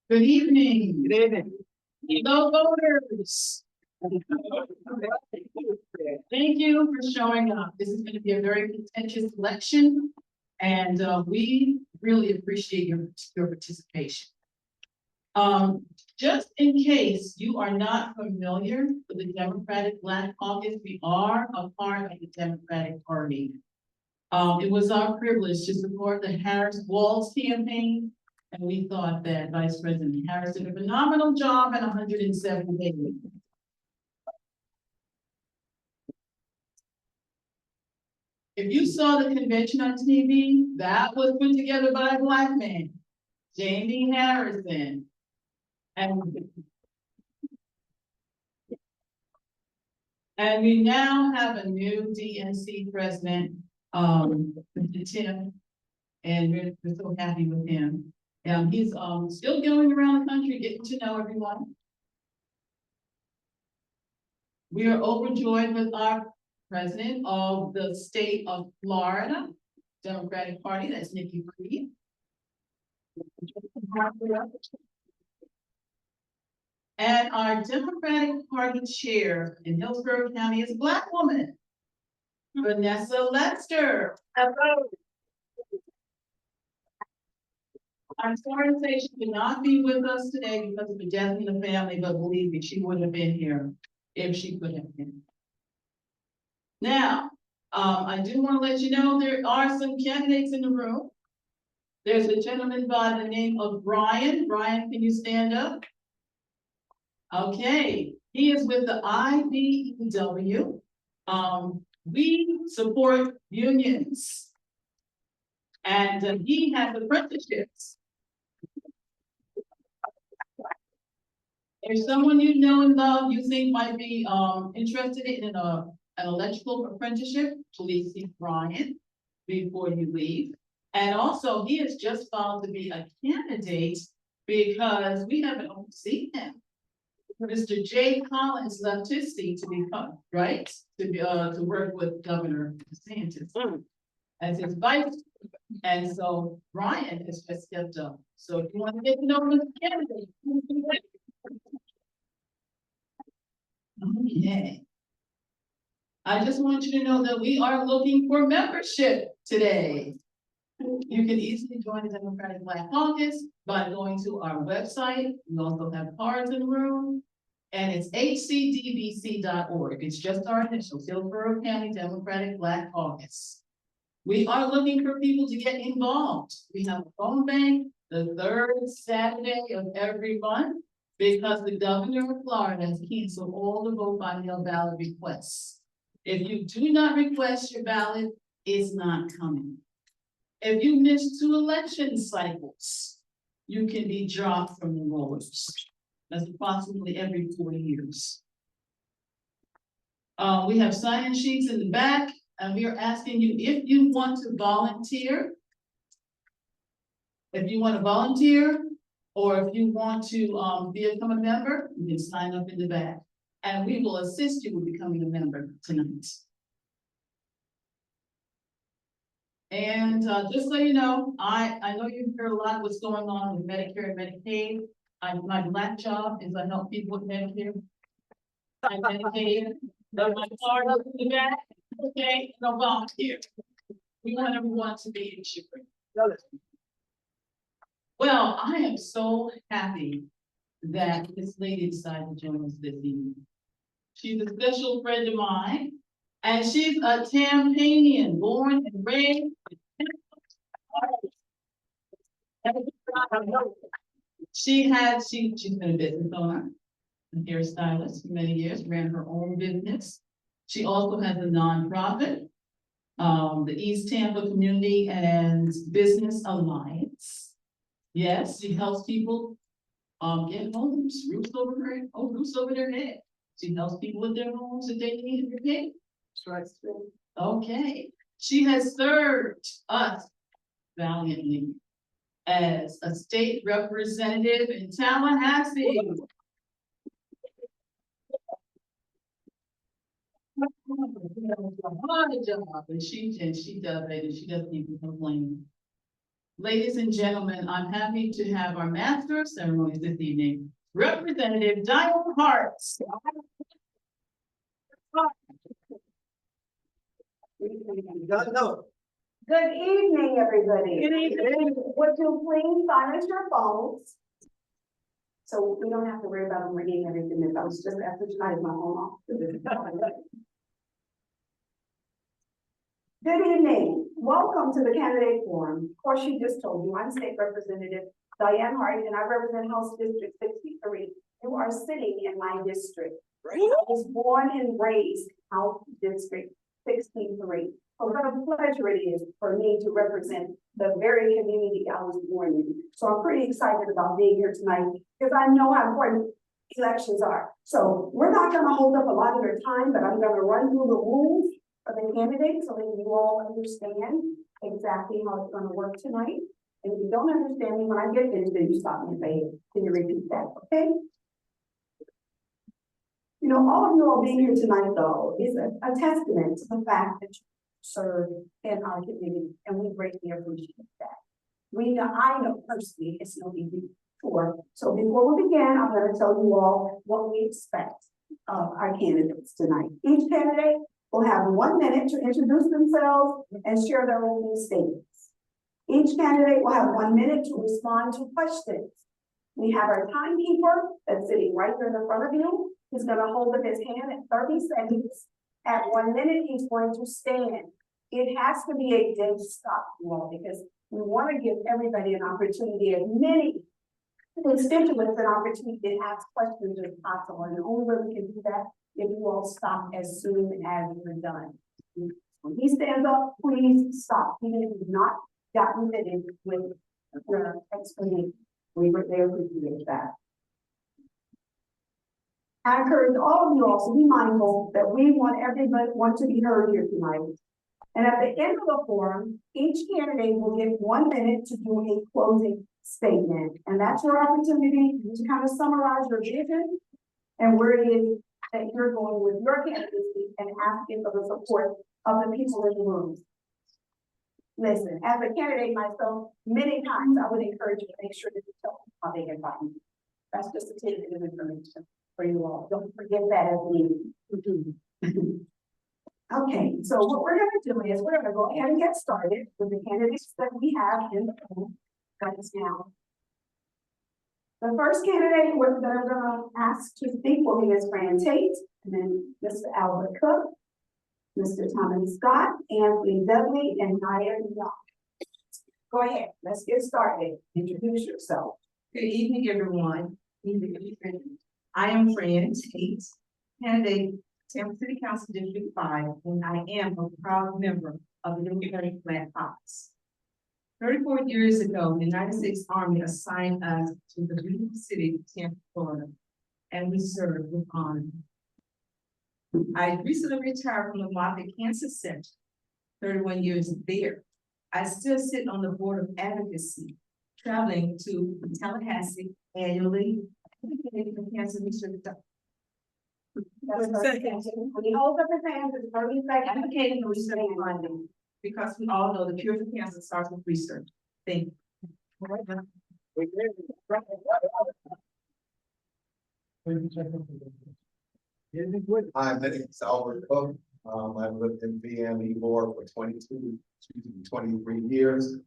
Good evening. Good evening. Hello, voters. Thank you for showing up. This is going to be a very contentious election, and we really appreciate your participation. Just in case you are not familiar with the Democratic Black Caucus, we are a part of the Democratic Party. It was our privilege to support the Harris-Walz campaign, and we thought that Vice President Harris did a phenomenal job in 107 days. If you saw the convention on TV, that was put together by a Black man, Jamie Harrison. And we now have a new DNC president, Mr. Tim, and we're so happy with him. He's still going around the country, getting to know everyone. We are overjoyed with our president of the state of Florida, Democratic Party, that's Nikki Fried. And our Democratic Party chair in Hillsborough County is a Black woman, Vanessa Lester. Hello. I'm sorry to say she could not be with us today because of a death in the family, but believe me, she would have been here if she could have been. Now, I do want to let you know there are some candidates in the room. There's a gentleman by the name of Brian. Brian, can you stand up? Okay, he is with the IBEW. We support unions, and he has apprenticeships. If someone you know and love you think might be interested in an electrical apprenticeship, please see Brian before you leave. And also, he has just filed to be a candidate because we have an open seat now. Mr. Jay Collins left his seat to become, right? To work with Governor DeSantis as his vice. And so Brian has just stepped up. So if you want to get to know Mr. Candidate, okay. I just want you to know that we are looking for membership today. You can easily join the Democratic Black Caucus by going to our website. We also have cards in the room, and it's hcdbc.org. It's just our initials, Hillsborough County Democratic Black Caucus. We are looking for people to get involved. We have a phone bank the third Saturday of every month because the governor of Florida has canceled all the vote by mail ballot requests. If you do not request your ballot, it's not coming. If you miss 2 election cycles, you can be dropped from the rolls. That's approximately every 4 years. We have sign-in sheets in the back, and we are asking you if you want to volunteer. If you want to volunteer, or if you want to become a member, you can sign up in the back, and we will assist you with becoming a member tonight. And just so you know, I know you've heard a lot of what's going on with Medicare and Medicaid. My Black job is I help people with Medicare and Medicaid. My card up in the back, okay, no volunteer. We want everyone to be insured. Well, I am so happy that this lady decided to join us this evening. She's a special friend of mine. And she's a Tampanian, born and raised. She's been a business owner, a hairstylist for many years, ran her own business. She also has a nonprofit, the East Tampa Community and Business Alliance. Yes, she helps people get homes, roofs over their head. She helps people with their homes that they need repaired. Okay, she has served us valiantly as a state representative in Tallahassee. And she does it, and she doesn't even complain. Ladies and gentlemen, I'm happy to have our master of ceremonies this evening, Representative Diane Hart. Good evening, everybody. Good evening. Would you please silence your phones? So we don't have to worry about them ringing every few minutes. I was just after tonight is my home office. Good evening. Welcome to the candidate forum. Of course, she just told you, I'm State Representative Diane Hart, and I represent House District 63. You are sitting in my district. I was born and raised House District 63. So what a pleasure it is for me to represent the very community I was born in. So I'm pretty excited about being here tonight because I know how important elections are. So we're not going to hold up a lot of your time, but I'm going to run through the rules of the candidates so that you all understand exactly how it's going to work tonight. And if you don't understand me when I get finished, then you stop me and say, can you repeat that? Okay? You know, all of you all being here tonight, though, is a testament to the fact that you serve in our community, and we greatly appreciate that. I know personally it's no easy work. So before we begin, I'm going to tell you all what we expect of our candidates tonight. Each candidate will have 1 minute to introduce themselves and share their opening statements. Each candidate will have 1 minute to respond to questions. We have our timekeeper that's sitting right there in the front of you. He's going to hold up his hand at 30 seconds. At 1 minute, he's going to stand. It has to be a dead stop, you all, because we want to give everybody an opportunity, as many constituents an opportunity to ask questions as possible. And the only way we can do that if you all stop as soon as we're done. When he stands up, please stop, even if you've not gotten finished with your explanation. We appreciate that. I encourage all of you all to be mindful that we want everyone to be heard here tonight. And at the end of the forum, each candidate will get 1 minute to do a closing statement. And that's your opportunity to kind of summarize your vision and where it is that you're going with your candidacy and asking for the support of the people in the room. Listen, as a candidate myself, many times I would encourage you to make sure that you tell them how they can find you. That's just a tidbit of information for you all. Don't forget that as we Okay, so what we're going to do is we're going to go ahead and get started with the candidates that we have in the room right now. The first candidate that I'm going to ask to speak will be Ms. Fran Tate, and then Mr. Albert Cook, Mr. Thomas Scott, Anthony Dudley, and Naya Young. Go ahead, let's get started. Introduce yourself. Good evening, everyone. I am Fran Tate, candidate Tampa City Council District 5, and I am a proud member of the Democratic Flag Caucus. 34 years ago, the United States Army assigned us to the beautiful city of Tampa, Florida, and we served with honor. I recently retired from the Moffitt Cancer Center, 31 years there. I still sit on the board of advocacy, traveling to Tallahassee annually, advocating for cancer research. When he holds up his hands, it's 30 seconds. Advocating for research funding, because we all know the cure for cancer starts with research. Thank you. Hi, my name is Albert Cook. I've lived in BME for 23 years.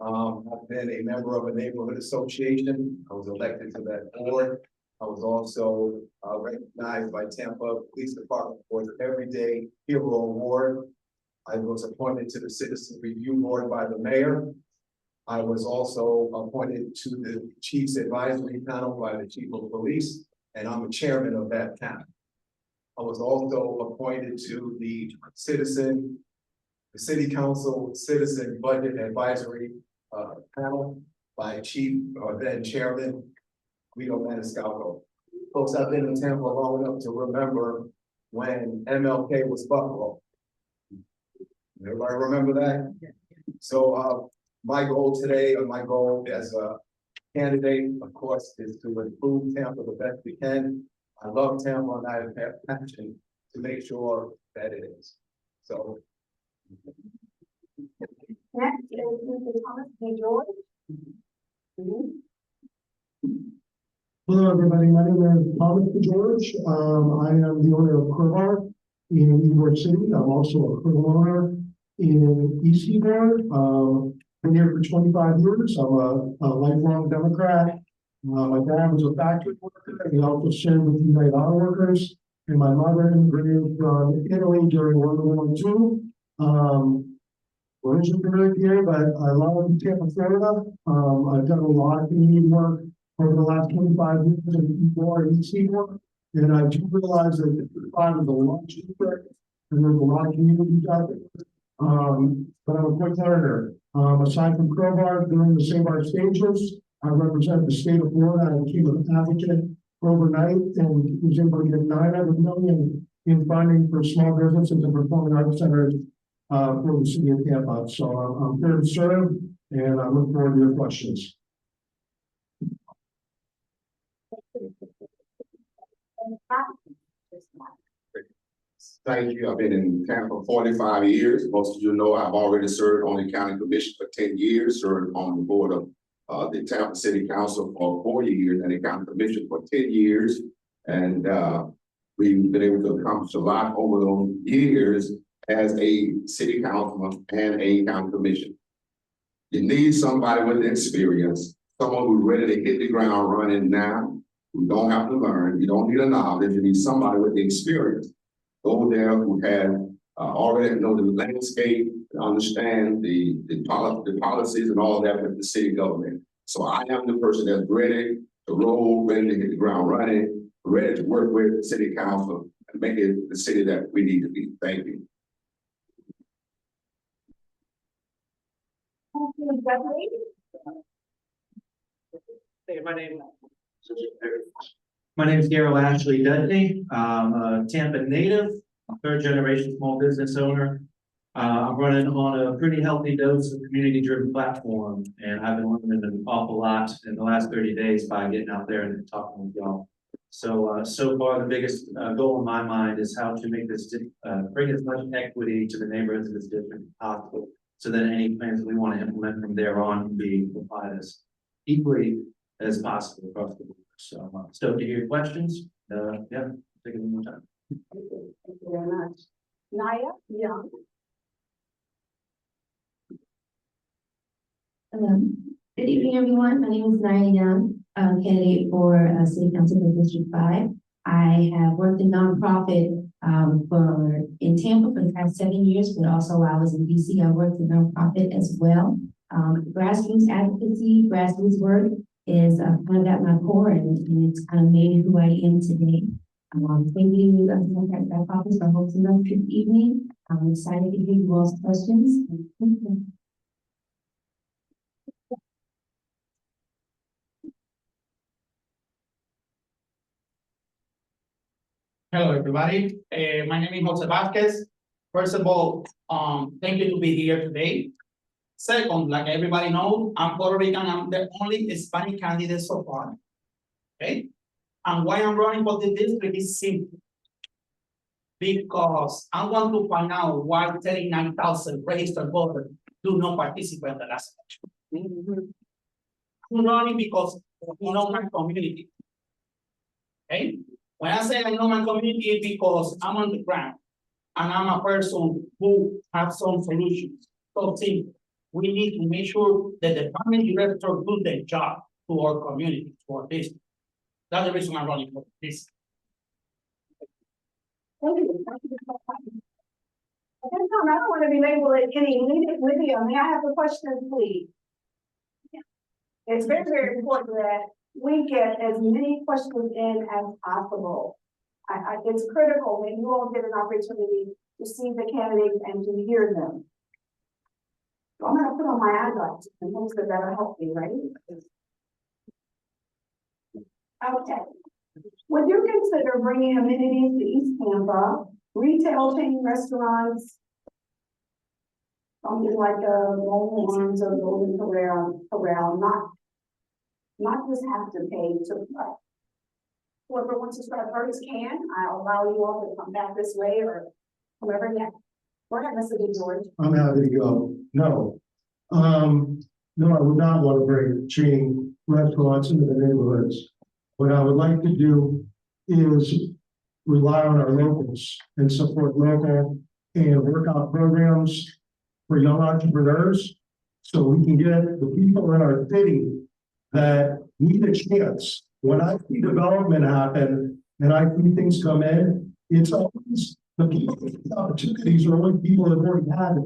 I've been a member of a neighborhood association. I was elected to that board. I was also recognized by Tampa Police Department for the Everyday Hero Award. I was appointed to the Citizen Review Board by the mayor. I was also appointed to the Chiefs Advisory Panel by the Chief of Police, and I'm the chairman of that panel. I was also appointed to the City Council Citizen Budget Advisory Panel by Chief, then Chairman Guido Maniscalco. Folks, I've been in Tampa long enough to remember when MLK was Buffalo. Everybody remember that? So my goal today, or my goal as a candidate, of course, is to improve Tampa the best we can. I love Tampa and I have passion to make sure that it is. So. Next is Mr. Thomas B. George. Hello, everybody. My name is Thomas George. I am the owner of Crowbar in Ybor City. I'm also a criminal owner in East Ybor. Been here for 25 years. I'm a lifelong Democrat. My dad was a factory worker. He also served with United Auto Workers. And my mother immigrated from Italy during World War II. Originally here, but I love Tampa, Florida. I've done a lot of community work over the last 25 years in Ybor and East Ybor. And I do realize that the crime is a lot cheaper and there's a lot of communities out there. But I'm a quick learner. Aside from Crowbar, during the Save Our Stages, I represent the state of Florida. I became an advocate overnight and was able to get $900 million in funding for small businesses and performing arts centers for the city of Tampa. So I'm here to serve and I look forward to your questions. Thank you. I've been in Tampa 45 years. Most of you know I've already served on the county commission for 10 years, served on the board of the Tampa City Council for 4 years and the county commission for 10 years. And we've been able to accomplish a lot over those years as a city councilman and a county commission. You need somebody with experience, someone who's ready to hit the ground running now, who don't have to learn. You don't need a novice. You need somebody with the experience. Go there who have already know the landscape, understand the policies and all of that with the city government. So I am the person that's ready to roll, ready to hit the ground running, ready to work with the city council and make it the city that we need to be. Thank you. My name is Darrell Ashley Dudley. I'm a Tampa native, third generation small business owner. I'm running on a pretty healthy dose of community driven platform, and I've been learning an awful lot in the last 30 days by getting out there and talking with y'all. So, so far the biggest goal in my mind is how to make this, bring as much equity to the neighborhoods of this district as possible, so that any plans that we want to implement from there on can be applied as equally as possible across the board. So stoked to hear your questions. Yeah, take it one more time. Thank you very much. Naya Young. Good evening, everyone. My name is Naya Young, candidate for City Council for District 5. I have worked in nonprofit in Tampa for the past 7 years, but also while I was in DC, I worked in nonprofit as well. Grassroots advocacy, grassroots work is kind of at my core, and it's kind of made who I am today. Thank you, Democratic Back Office, for hosting us this evening. I'm excited to hear you all's questions. Thank you. Hello, everybody. My name is Jose Vasquez. First of all, thank you to be here today. Second, like everybody knows, I'm Puerto Rican. I'm the only Hispanic candidate so far. Okay? And why I'm running for the district is simple. Because I want to find out why 39,000 registered voters do not participate in the last election. I'm running because you know my community. Okay? When I say I know my community, it's because I'm on the ground and I'm a person who has some solutions. So we need to make sure that the department director do their job to our community, to our district. That's the reason I'm running for this. Thank you. Thank you for coming. Okay, Tom, I don't want to be labeled as any Lydia. May I have a question, please? It's very, very important that we get as many questions in as possible. It's critical that you all get an opportunity to see the candidates and to hear them. So I'm gonna put on my eyeglasses and hope that that'll help me, right? Okay. Would you consider bringing amenities to East Tampa, retail chain restaurants, something like a Golden Arms or Golden Corral, not just have to pay to play. Whoever wants to start first can. I'll allow you all to come back this way or whoever next. Go ahead, Mr. George. I'm happy to go. No, No, I would not want to bring chain restaurants into the neighborhoods. What I would like to do is rely on our locals and support local and work out programs for young entrepreneurs. So we can get the people in our city that need a chance. When I see development happen and I see things come in, it's always the people with opportunities are only people that have already had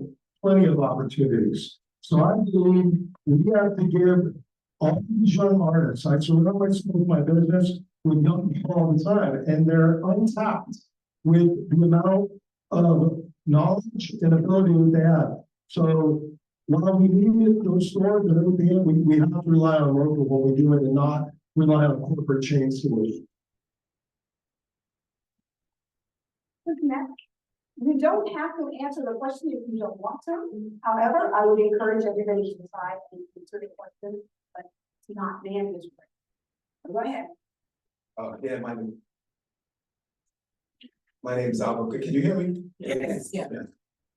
plenty of opportunities. So I believe we have to give all these young artists, I surround myself with my business with young people all the time, and they're untapped with the amount of knowledge and ability that they have. So while we need those stores and everything, we have to rely on local when we do it and not rely on corporate chain solutions. You don't have to answer the question if you don't want to. However, I would encourage everybody to decide and answer the question, but it's not mandatory. Go ahead. Yeah, my name is Albert. Can you hear me? Yes. Yeah.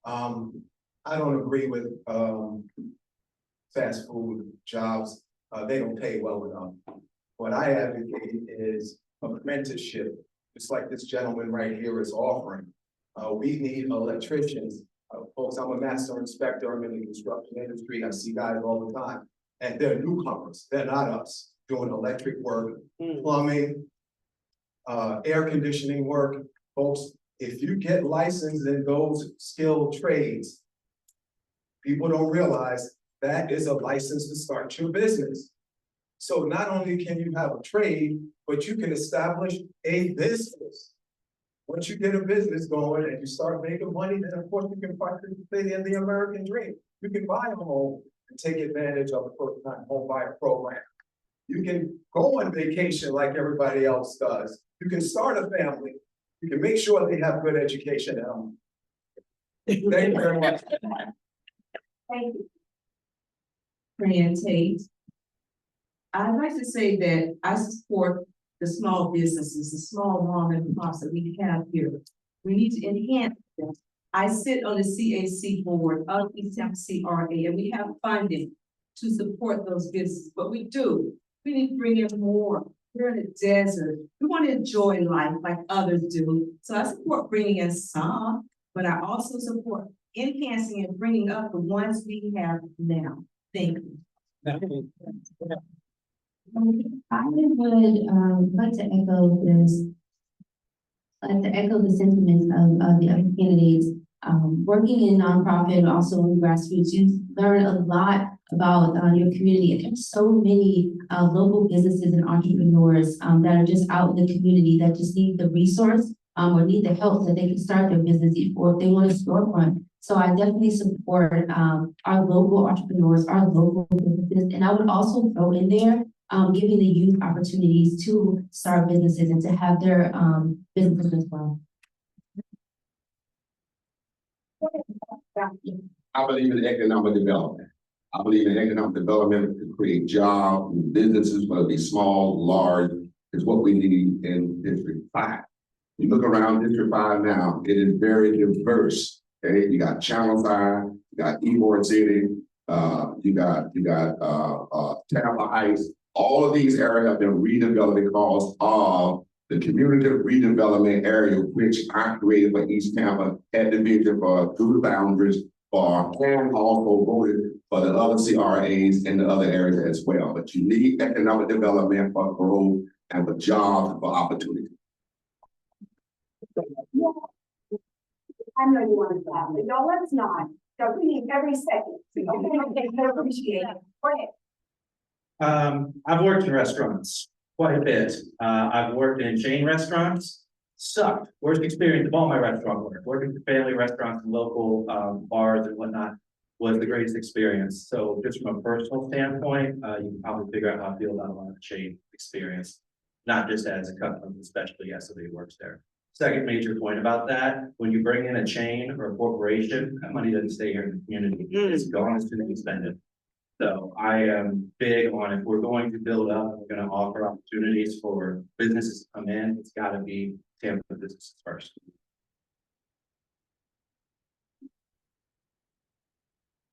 I don't agree with, fast food jobs. They don't pay well enough. What I advocate is apprenticeship, just like this gentleman right here is offering. We need electricians. Folks, I'm a master inspector. I'm in the construction industry. I see guys all the time. And they're newcomers. They're not us doing electric work, plumbing, air conditioning work. Folks, if you get licensed in those skilled trades, people don't realize that is a license to start your business. So not only can you have a trade, but you can establish a business. Once you get a business going and you start making money, then of course you can participate in the American dream. You can buy a home and take advantage of the first-time home buyer program. You can go on vacation like everybody else does. You can start a family. You can make sure they have good education at home. Thank you very much. Thank you. Fran Tate. I'd like to say that I support the small businesses, the small mom and pops that we have here. We need to enhance them. I sit on the CAC board of East Tampa CRA, and we have funding to support those businesses, but we need to bring in more. We're in the desert. We want to enjoy life like others do. So I support bringing in some, but I also support enhancing and bringing up the ones we have now. Thank you. I would like to echo this, the sentiments of the other candidates. Working in nonprofit and also in grassroots, you learn a lot about your community. And there's so many local businesses and entrepreneurs that are just out in the community that just need the resource or need the help so that they can start their business or if they want a storefront. So I definitely support our local entrepreneurs, our local businesses, and I would also throw in there giving the youth opportunities to start businesses and to have their businesses as well. I believe in economic development. I believe in economic development to create jobs, businesses, whether they small, large, is what we need in District 5. You look around District 5 now, it is very diverse. Okay, you got Channel 5, you got Ybor City, you got Tampa Heights. All of these areas have been redeveloped because of the community redevelopment area, which I created for East Tampa, had the vision for through the boundaries for, and also voted for the other CRAs in the other areas as well. But you need economic development for growth and for jobs and for opportunity. I know you want to laugh, but no, let's not. So we need every second. Okay, I appreciate it. Go ahead. I've worked in restaurants quite a bit. I've worked in chain restaurants, sucked. Worst experience of all my restaurant work. Working for family restaurants and local bars and whatnot was the greatest experience. So just from a personal standpoint, you can probably figure out how I feel about a lot of chain experience, not just as a customer, especially as somebody who works there. Second major point about that, when you bring in a chain or a corporation, that money doesn't stay here in the community. It's gone as soon as you spend it. So I am big on, if we're going to build up, we're going to offer opportunities for businesses to come in, it's got to be Tampa businesses first.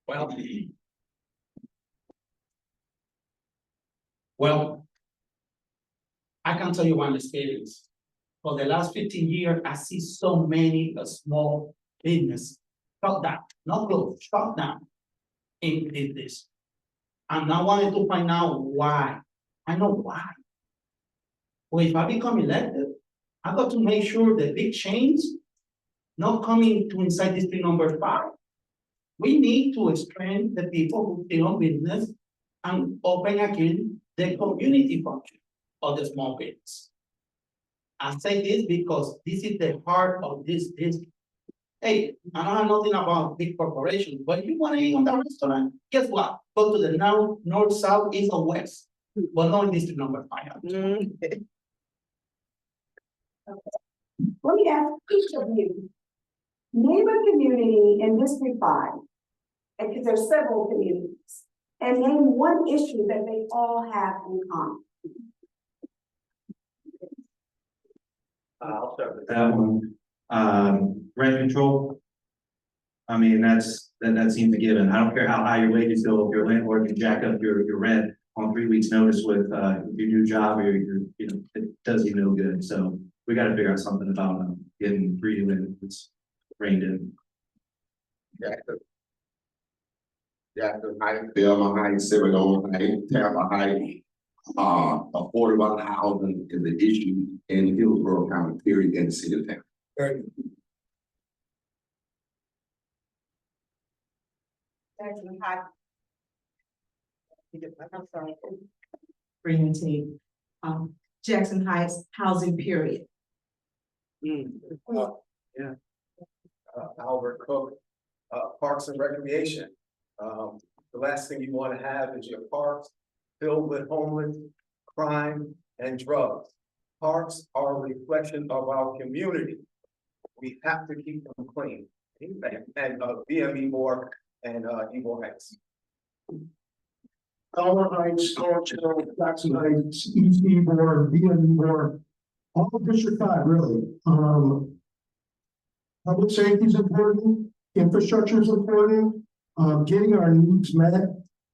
Well, Well, I can tell you one experience. For the last 15 years, I see so many small business shut down, not close, shut down in this. And I wanted to find out why. I know why. Well, if I become elected, I got to make sure the big chains not coming to inside district number 5. We need to strengthen the people who still own business and open again the community function of the small business. I say this because this is the heart of this. Hey, I don't know nothing about big corporations, but if you want to eat on the restaurant, guess what? Go to the north, south, east, or west, but not in district number 5. Let me ask each of you, name a community in District 5, and because there's several communities, and name one issue that they all have in common. I'll start with that one. Rent control. I mean, that seems a given. I don't care how high your wages go, if your landlord can jack up your rent on 3 weeks' notice with your new job, or it does you no good. So we got to figure out something about getting free when it's rained in. Jackson Heights, Belmont Heights, Seminole Heights, Tampa Heights. Affordable housing is an issue in Hillsborough County, period, in the city of Tampa. Jackson Heights. I'm sorry. Bring Tate. Jackson Heights housing period. Albert Cook, Parks and Recreation. The last thing you want to have is your parks filled with homeless, crime, and drugs. Parks are a reflection of our community. We have to keep them clean. And BME board and Eagle Heights. Dollar Heights, Scorchville, Jackson Heights, East Ybor, BME board, all of District 5, really. Public safety is important, infrastructure is important, getting our needs met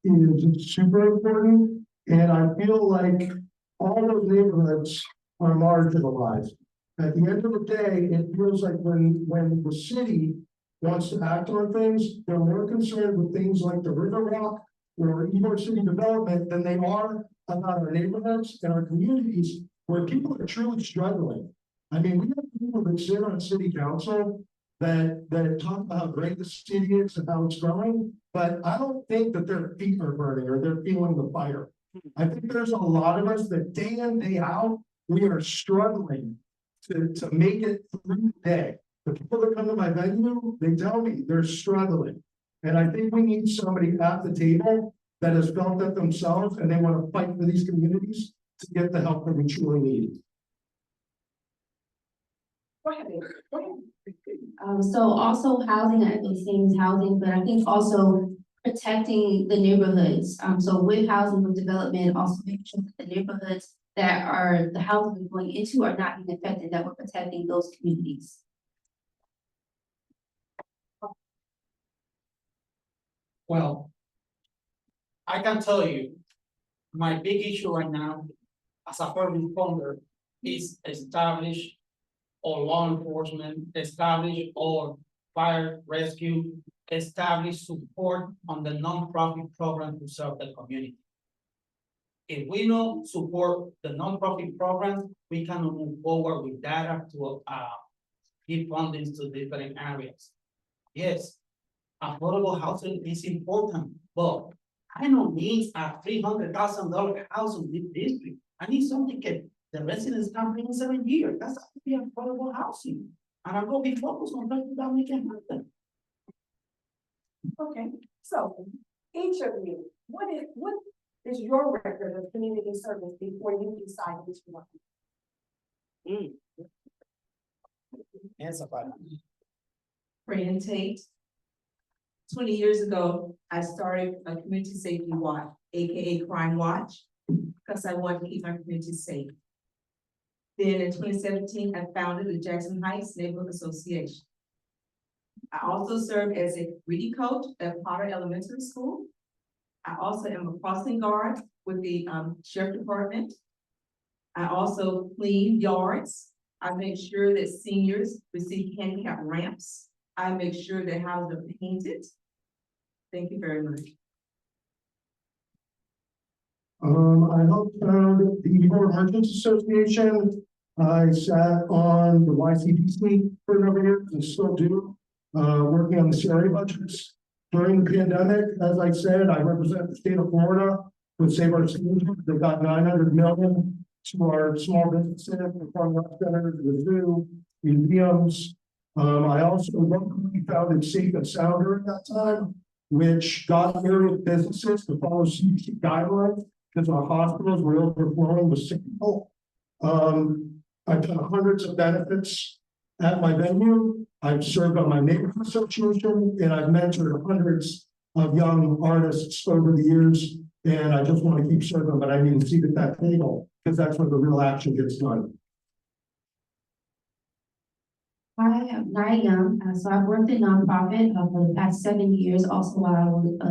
is super important, and I feel like all those neighborhoods are marginalized. At the end of the day, it feels like when the city wants to act on things, they're more concerned with things like the Riverwalk or Ybor City development than they are about our neighborhoods and our communities where people are truly struggling. I mean, we have people that sit on city council that talk about how great the city is and how it's growing, but I don't think that their feet are burning or they're feeling the fire. I think there's a lot of us that day in, day out, we are struggling to make it through the day. The people that come to my venue, they tell me they're struggling. And I think we need somebody at the table that has felt that themselves and they want to fight for these communities to get the help that we truly need. Go ahead, Amy. Go ahead. So also housing, I think same as housing, but I think also protecting the neighborhoods. So with housing, with development, also making sure that the neighborhoods that are the housing we're going into are not being affected, that we're protecting those communities. Well, I can tell you, my big issue right now, as a first responder, is establish or law enforcement, establish or fire rescue, establish support on the nonprofit program to serve the community. If we don't support the nonprofit programs, we cannot move forward with data to give funding to different areas. Yes, affordable housing is important, but I don't need a $300,000 house in this district. I need something that the residents can bring in 7 years. That's affordable housing. And I'm going to be focused on that we can happen. Okay, so each of you, what is your record of community service before you decide which one? Answer by Fran Tate. 20 years ago, I started a community safety watch, AKA Crime Watch, because I wanted to keep my community safe. Then in 2017, I founded the Jackson Heights Neighborhood Association. I also served as a reading coach at Potter Elementary School. I also am a crossing guard with the sheriff department. I also clean yards. I make sure that seniors receive handicap ramps. I make sure that houses are painted. Thank you very much. I helped found the Board of Merchants Association. I sat on the YCPC for a number of years and still do, working on the CRA budgets. During the pandemic, as I said, I represent the state of Florida with Save Our Seniors. They got 900 million to our small businesses, performing arts centers, the zoo, museums. I also locally founded Safe and Sound during that time, which got area businesses to follow CDC guidelines because our hospitals were overflowing with sick people. I've done hundreds of benefits at my venue. I've served on my neighborhood association, and I've mentored hundreds of young artists over the years. And I just want to keep serving, but I need a seat at that table because that's where the real action gets done. I am Naya Young, so I've worked in nonprofit for the past 7 years. Also, while I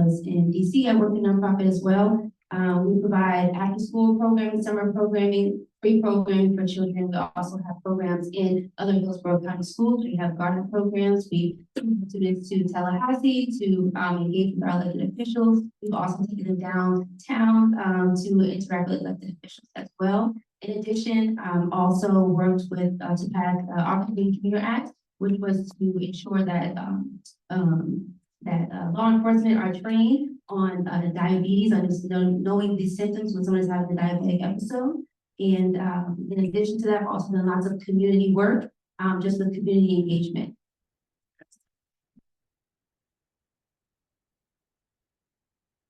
was in DC, I worked in nonprofit as well. We provide after-school programming, summer programming, free programming for children. We also have programs in other Hillsborough County schools. We have garden programs. We send students to Tallahassee to engage with our elected officials. We've also taken them downtown to interact with elected officials as well. In addition, also worked with TPAC, Our Community Care Act, which was to ensure that law enforcement are trained on diabetes, knowing the symptoms when someone is having a diabetic episode. And in addition to that, I've also done lots of community work, just with community engagement.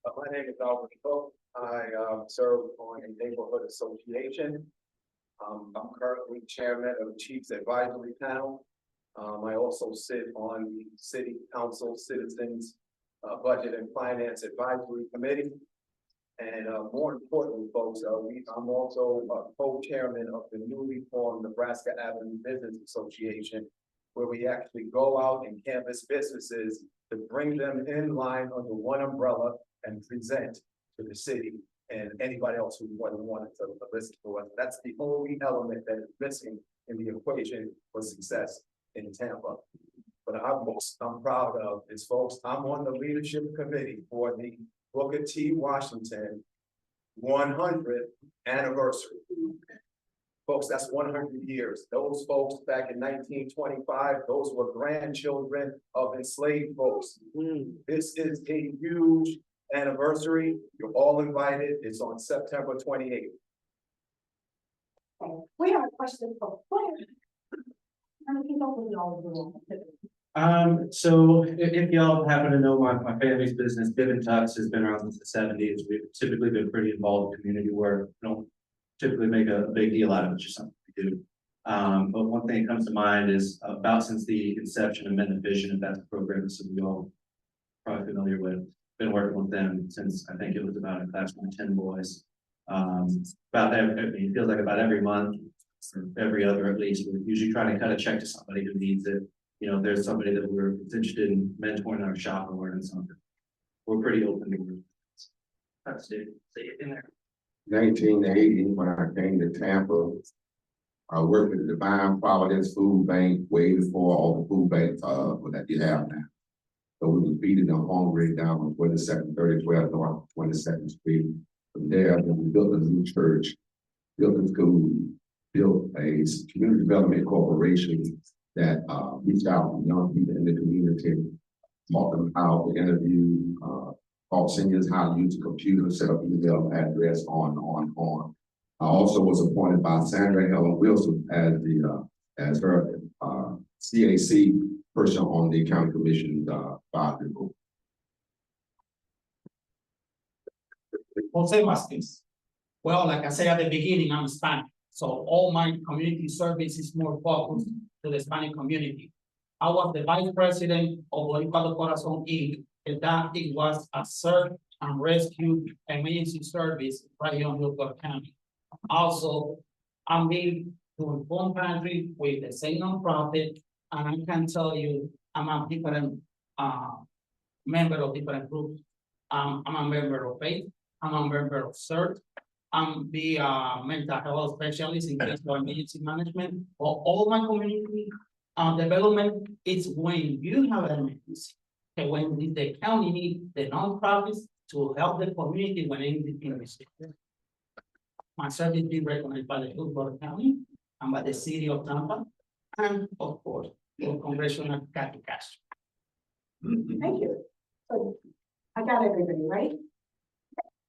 My name is Albert Coe. I serve on a neighborhood association. I'm currently chairman of the Chiefs Advisory Panel. I also sit on the City Council Citizens Budget and Finance Advisory Committee. And more importantly, folks, I'm also a co-chairman of the newly formed Nebraska Avenue Business Association, where we actually go out and canvass businesses to bring them in line under one umbrella and present to the city and anybody else who wanted to listen to us. That's the only element that is missing in the equation for success in Tampa. But I'm proud of is, folks, I'm on the leadership committee for the Booker T. Washington 100th anniversary. Folks, that's 100 years. Those folks back in 1925, those were grandchildren of enslaved folks. This is a huge anniversary. You're all invited. It's on September 28th. Okay. We have a question for Claire. How many people we all do? So if y'all happen to know my family's business, Bibb & Tubbs has been around since the 70s. We've typically been pretty involved in community work. We don't typically make a big deal out of it, it's just something we do. But one thing that comes to mind is about since the inception of Men of Vision, if that's a program that some of y'all probably familiar with. Been working with them since I think it was about a class of 10 boys. About it feels like about every month or every other at least. We're usually trying to cut a check to somebody who needs it. You know, if there's somebody that we're interested in mentoring our shop or learning something, we're pretty open to it. That's it. See it in there. 1980, when I came to Tampa, I worked with the Divine Providence Food Bank way before all the food banks that you have now. So we was feeding the hungry down on 22nd, 3012 North 22nd Street. From there, we built a new church, built a school, built a community development corporation that reached out to young people in the community, taught them how to interview, taught seniors how to use a computer, set up email address, on. I also was appointed by Sandra Helen Wilson as her CAC person on the county commission advisory board. Jose Vasquez. Well, like I said at the beginning, I'm Hispanic, so all my community service is more focused to the Hispanic community. I was the vice president of Boricua de Corazon Inc., and that it was a search and rescue emergency service right here in Hillsborough County. Also, I'm in to inform country with the same nonprofit, and I can tell you I'm a different member of different groups. I'm a member of Faith, I'm a member of CERT. I'm the mental health specialist in case of emergency management. For all my community development, is when you have an emergency. And when the county needs the nonprofits to help the community when anything is. My service being recognized by the Hillsborough County and by the city of Tampa, and of course, the Congressional Kathy Castro. Thank you. So, I got everybody, right?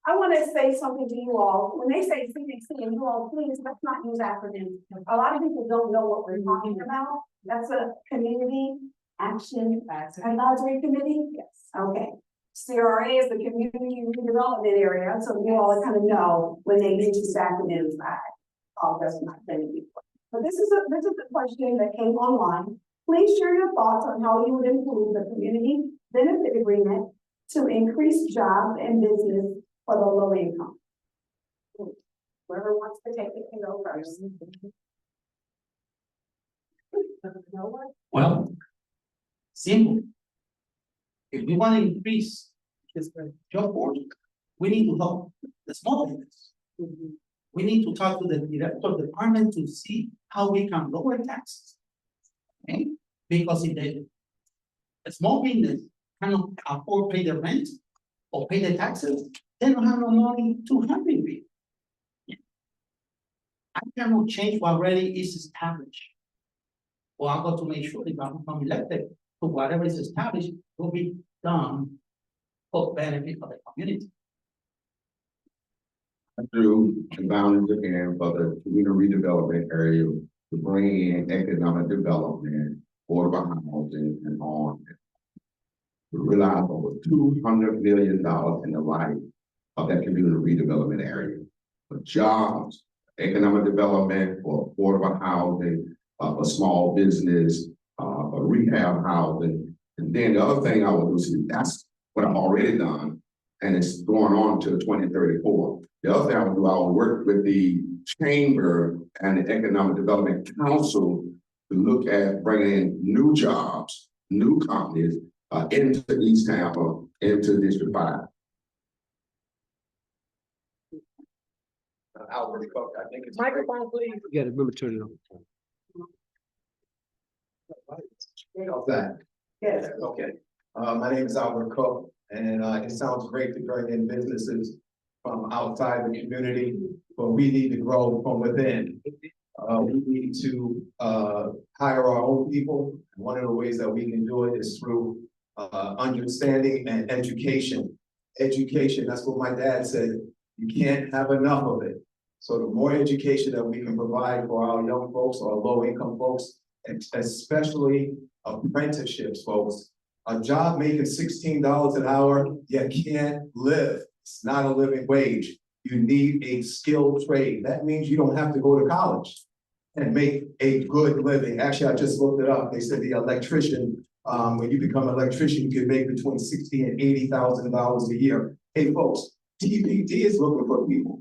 I want to say something to you all. When they say CDC, and you all, please, let's not use acronyms. A lot of people don't know what we're talking about. That's a community action advisory committee. Yes. Okay. CRA is the community redevelopment area, so you all kind of know when they use these acronyms. That's not saying before. But this is a question that came online. Please share your thoughts on how you would improve the community benefit agreement to increase jobs and business for the low income. Whoever wants to take it can go first. No one? Well, simple. If we want to increase this job force, we need to help the small business. We need to talk to the director of the department to see how we can lower taxes. Okay, because if the small business cannot afford pay the rent or pay the taxes, they don't have no money to help it. I cannot change what already is established. Well, I've got to make sure if I'm elected, so whatever is established will be done for benefit of the community. Through the boundaries again for the community redevelopment area to bring in economic development, affordable housing and on. We realize over $200 million in the life of that community redevelopment area. For jobs, economic development, for affordable housing, for small business, for rehab housing. And then the other thing I would do is that's what I've already done, and it's going on to 2034. The other thing I would do, I would work with the chamber and the Economic Development Council to look at bringing in new jobs, new companies into East Tampa, into District 5. Albert Cook, I think it's. Microphone, please. You gotta remember to turn it on. How's that? Yes. Okay, my name is Albert Cook, and it sounds great to bring in businesses from outside the community, but we need to grow from within. We need to hire our own people. One of the ways that we can do it is through understanding and education. Education, that's what my dad said. You can't have enough of it. So the more education that we can provide for our young folks or low income folks, and especially apprenticeships, folks. A job making $16 an hour, you can't live. It's not a living wage. You need a skilled trade. That means you don't have to go to college and make a good living. Actually, I just looked it up. They said the electrician, when you become an electrician, you can make between $60,000 and $80,000 a year. Hey, folks, TPD is looking for people.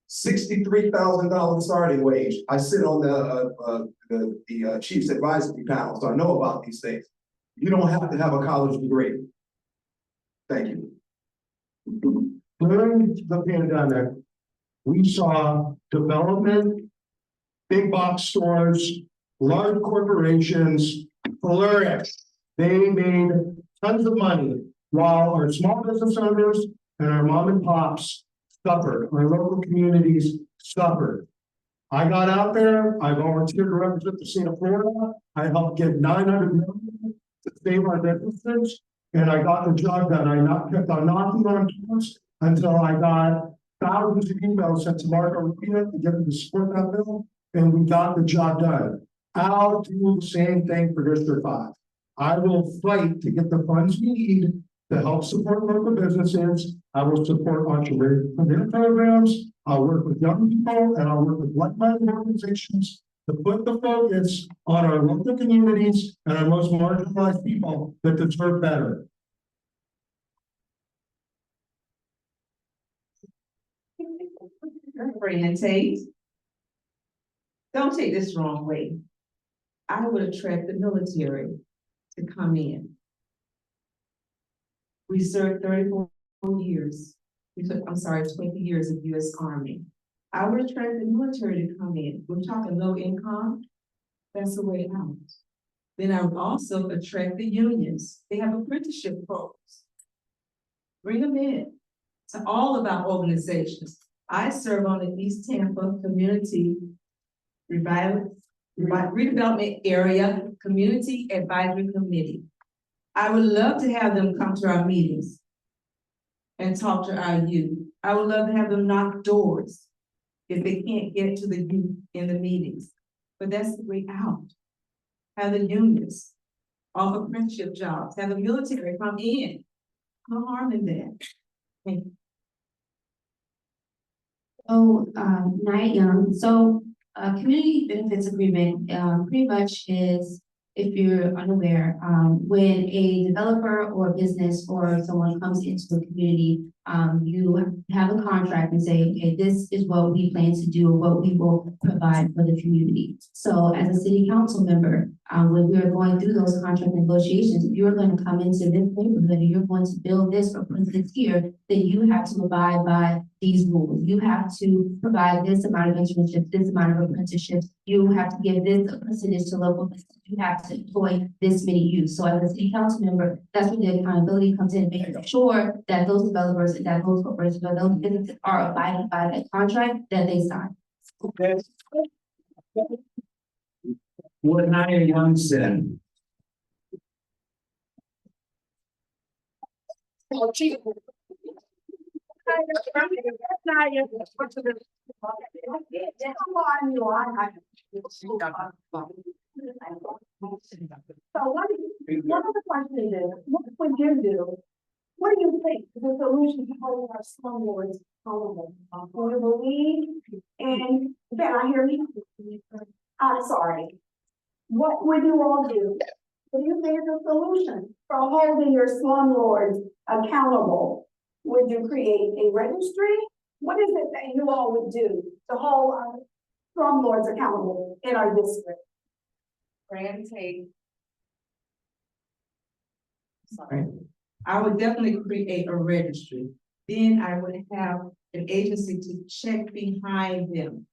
$63,000 starting wage. I sit on the Chiefs Advisory Panel, so I know about these things. You don't have to have a college degree. Thank you. During the pandemic, we saw development, big box stores, large corporations flourish. They made tons of money while our small business owners and our mom and pops suffered. Our local communities suffered. I got out there, I volunteered to represent the state of Florida. I helped get $900 million to save our businesses, and I got the job done. I kept on knocking on doors until I got thousands of emails sent to Marco Rubio to get him to support that bill, and we got the job done. I'll do the same thing for District 5. I will fight to get the funds we need to help support local businesses. I will support entrepreneur programs. I'll work with young people, and I'll work with like-minded organizations to put the focus on our local communities and our most marginalized people that deserve better. Fran Tate. Don't take this wrong way. I would attract the military to come in. We serve 34 years, I'm sorry, 20 years of US Army. I would attract the military to come in. We're talking low income. That's the way out. Then I would also attract the unions. They have apprenticeship programs. Bring them in to all of our organizations. I serve on the East Tampa Community Redevelopment Area Community Advisory Committee. I would love to have them come to our meetings and talk to our youth. I would love to have them knock doors if they can't get to the youth in the meetings. But that's the way out. Have the unions offer apprenticeship jobs, have the military come in. No harm in that. Thank you. So, Nia Young, so, community benefits agreement, pretty much is, if you're unaware, when a developer or business or someone comes into the community, you have a contract and say, okay, this is what we plan to do, what we will provide for the community. So as a city council member, when we're going through those contract negotiations, if you're going to come into this neighborhood and you're going to build this or put this here, then you have to abide by these rules. You have to provide this amount of internships, this amount of apprenticeships. You have to give this a percentage to local business. You have to employ this many youth. So as a city council member, that's where the accountability comes in, making sure that those developers and that those corporations, that those businesses are abiding by that contract that they sign. Okay. What Nia Young said. So one of the questions is, what would you do? What do you think the solution to hold our slumlords accountable? Affordable leave, and can I hear me? I'm sorry. What would you all do? What do you think is the solution for holding your slumlords accountable? Would you create a registry? What is it that you all would do to hold our slumlords accountable in our district? Fran Tate. Sorry. I would definitely create a registry. Then I would have an agency to check behind them.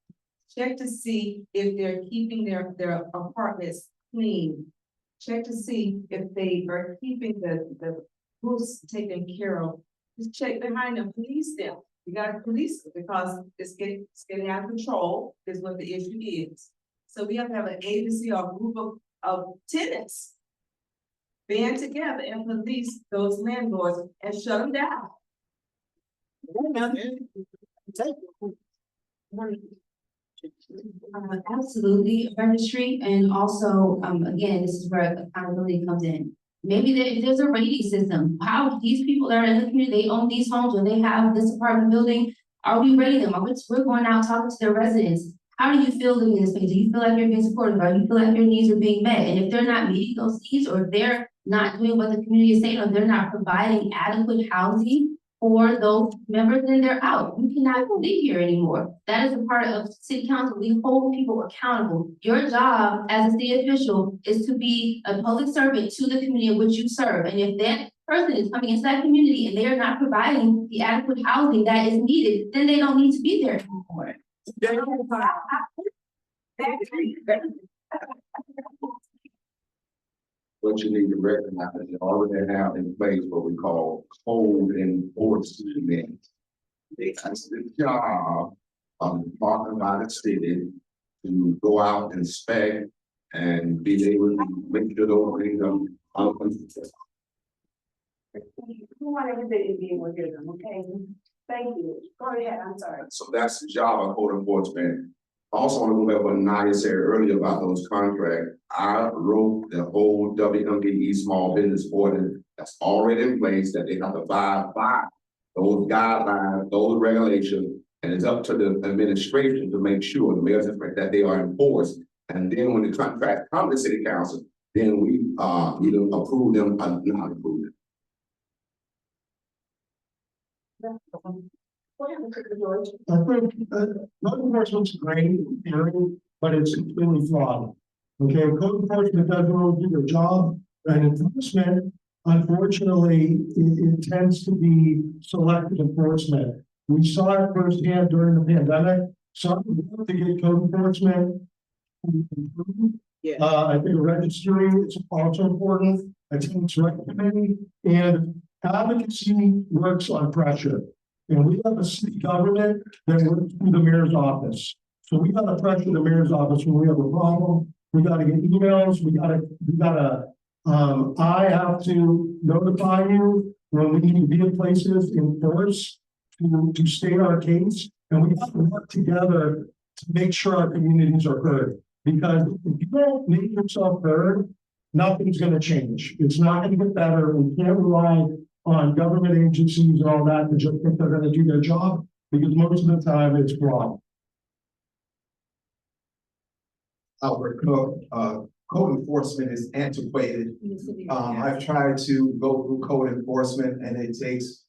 Check to see if they're keeping their apartments clean. Check to see if they are keeping the roofs taken care of. Just check behind them, police them. You gotta police them because it's getting out of control is what the issue is. So we have to have an agency or a group of tenants band together and police those landlords and shut them down. Absolutely, a registry, and also, again, this is where accountability comes in. Maybe if there's a rating system, how these people that are in the community, they own these homes or they have this apartment building, are we rating them? We're going out talking to their residents. How do you feel living in this space? Do you feel like you're being supported? Or do you feel like your needs are being met? And if they're not meeting those needs, or they're not doing what the community is saying, or they're not providing adequate housing for those members, then they're out. You cannot live here anymore. That is a part of city council. We hold people accountable. Your job as a city official is to be a public servant to the community in which you serve. And if that person is coming into that community and they are not providing the adequate housing that is needed, then they don't need to be there anymore. What you need to recognize is you already have in place what we call code enforcement. That's the job of the Department by the city to go out, inspect, and be able to make sure those things are. We want everybody to be able to hear them, okay? Thank you. Go ahead, I'm sorry. So that's the job of code enforcement. Also, want to go back what Nia said earlier about those contracts. I wrote the whole WMDE small business ordinance that's already in place that they have to abide by those guidelines, those regulations, and it's up to the administration to make sure the mayor's that they are enforced. And then when the contract comes to city council, then we either approve them or not approve them. I think code enforcement's great in theory, but it's completely flawed. Okay, code enforcement doesn't really do their job, and enforcement unfortunately, it tends to be selective enforcement. We saw it firsthand during the pandemic, so to get code enforcement improved. Yeah. I think registry is also important, attendance rec committee, and advocacy works on pressure. And we have a city government that works through the mayor's office. So we gotta pressure the mayor's office when we have a problem. We gotta get emails, we gotta, I have to notify you when we need to be in places in force to state our case. And we have to work together to make sure our communities are heard. Because if you don't make yourself heard, nothing's gonna change. It's not gonna get better. We can't rely on government agencies and all that to just think they're gonna do their job, because most of the time it's flawed. Albert Cook, code enforcement is antiquated. I've tried to go through code enforcement and it takes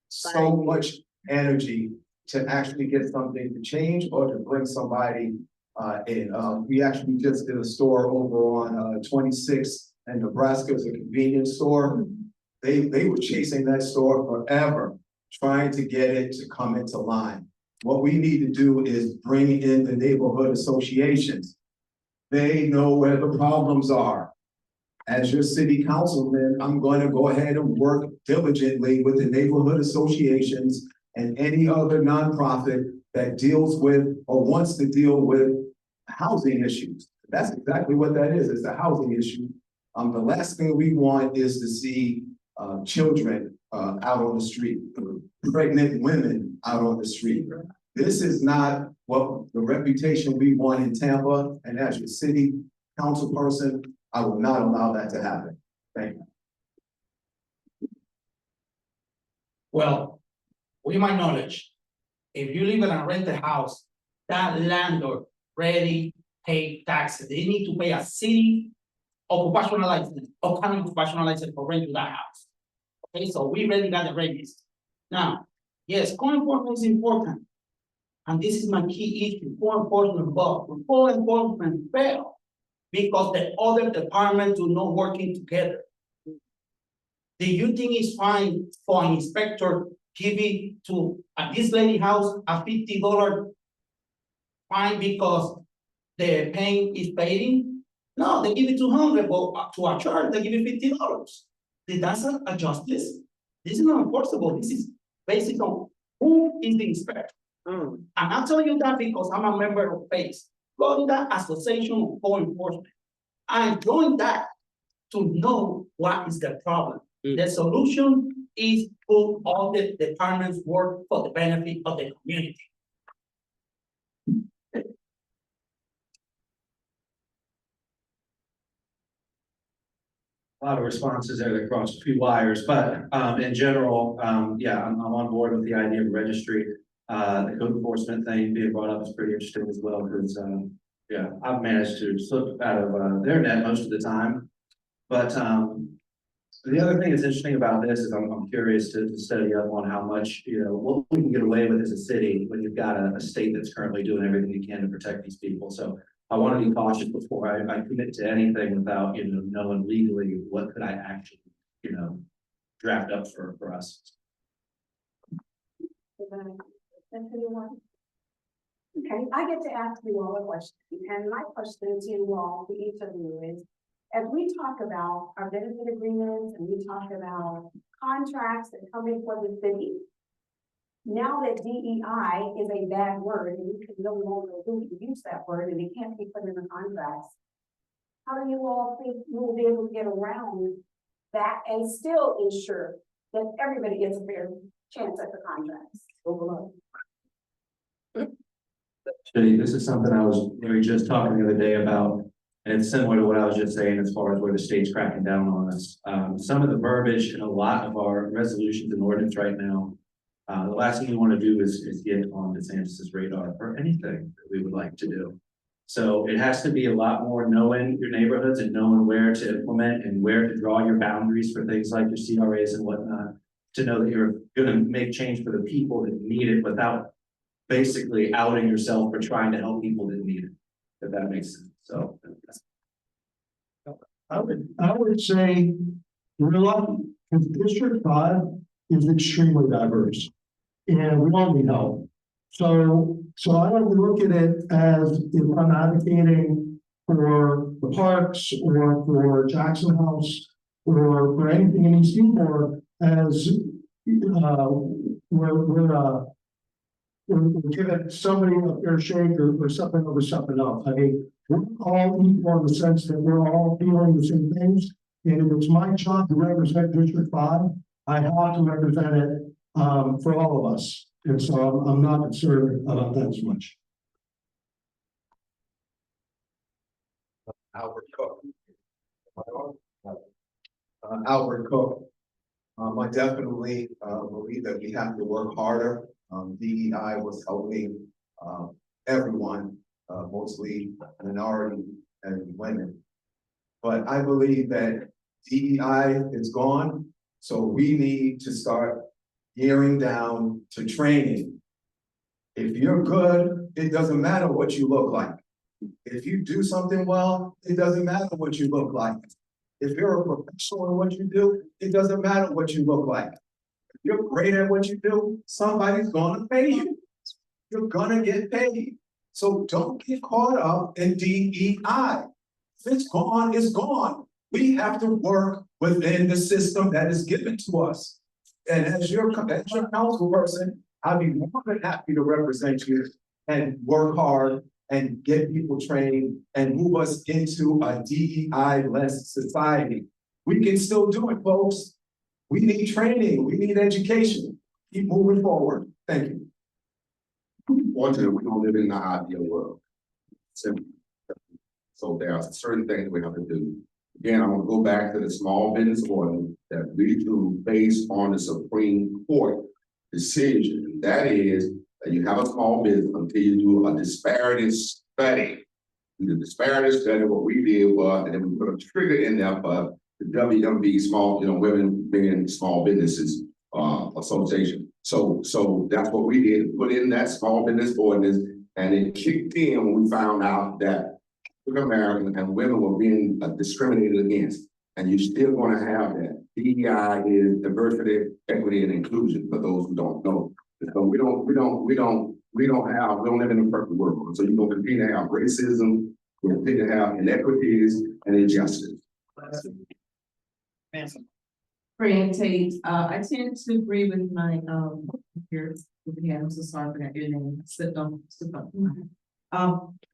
so much energy to actually get something to change or to bring somebody in. We actually just did a store over on 26 in Nebraska, it's a convenience store. They were chasing that store forever, trying to get it to come into line. What we need to do is bring in the neighborhood associations. They know where the problems are. As your city councilman, I'm going to go ahead and work diligently with the neighborhood associations and any other nonprofit that deals with or wants to deal with housing issues. That's exactly what that is. It's a housing issue. The last thing we want is to see children out on the street, pregnant women out on the street. This is not what the reputation we want in Tampa, and as your city council person, I will not allow that to happen. Thank you. Well, with my knowledge, if you live in a rented house, that landlord already pay taxes. They need to pay a city occupational license or county occupational license for renting that house. Okay, so we already got the register. Now, yes, code enforcement is important. And this is my key issue, code enforcement, but code enforcement fail because the other departments do not working together. Do you think it's fine for an inspector giving to this lady house a $50 fine because the paint is fading? No, they give it 200, but to a church, they give it $50. That's a justice. This is not enforceable. This is based on who is the inspector. And I'll tell you that because I'm a member of PACE, Florida Association of Code Enforcement. I'm joined that to know what is the problem. The solution is put all the departments work for the benefit of the community. A lot of responses there that crossed a few wires, but in general, yeah, I'm on board with the idea of registry. The code enforcement thing being brought up is pretty interesting as well, because yeah, I've managed to slip out of their net most of the time. But the other thing that's interesting about this is I'm curious to study up on how much, what we can get away with as a city when you've got a state that's currently doing everything it can to protect these people. So I want to be cautious before I commit to anything without, knowing legally what could I actually, draft up for us. Okay, I get to ask you all a question, and my question to you all, to each of you is, as we talk about our benefit agreements and we talk about contracts that come in for the city, now that DEI is a bad word and you can no longer use that word and it can't be put in the contracts, how do you all think you will be able to get around that and still ensure that everybody gets a fair chance at the contracts? Actually, this is something we were just talking the other day about, and it's similar to what I was just saying as far as where the state's cracking down on us. Some of the verbiage in a lot of our resolutions and ordinance right now, the last thing you want to do is get on DeSantis's radar for anything that we would like to do. So it has to be a lot more knowing your neighborhoods and knowing where to implement and where to draw your boundaries for things like your CRAs and whatnot, to know that you're going to make change for the people that need it without basically outing yourself for trying to help people that need it, if that makes sense. So I would say We're lucky, because District 5 is extremely diverse, and we all need help. So I don't look at it as if I'm advocating for the parks or for Jackson House or for anything in East Seymour as, we're giving somebody a fair shake or something over something else. I mean, we're all equal in the sense that we're all feeling the same things. And if it's my job to represent District 5, I have to represent it for all of us. And so I'm not concerned about that as much. Albert Cook. Albert Cook. I definitely believe that we have to work harder. DEI was helping everyone, mostly minority and women. But I believe that DEI is gone, so we need to start gearing down to training. If you're good, it doesn't matter what you look like. If you do something well, it doesn't matter what you look like. If you're a professional in what you do, it doesn't matter what you look like. If you're great at what you do, somebody's gonna pay you. You're gonna get paid. So don't get caught up in DEI. If it's gone, it's gone. We have to work within the system that is given to us. And as your council person, I'll be more than happy to represent you and work hard and get people trained and move us into a DEI-less society. We can still do it, folks. We need training, we need education. Keep moving forward. Thank you. Fortunately, we don't live in the ideal world. Simply. So there are certain things we have to do. Again, I'm gonna go back to the small business order that we do based on the Supreme Court decision. And that is that you have a small business until you do a disparity study. Do the disparity study, what we did was, and then we put a trigger in there for the WMB small, women being small businesses association. So that's what we did, put in that small business ordinance, and it kicked in when we found out that African American and women were being discriminated against. And you're still going to have that. DEI is diversity, equity, and inclusion for those who don't know. So we don't live in a perfect world. So you're going to continue to have racism, you're going to continue to have inequities and injustice. Fran Tate, I tend to agree with my, peers. I'm so sorry for that, your name slipped on.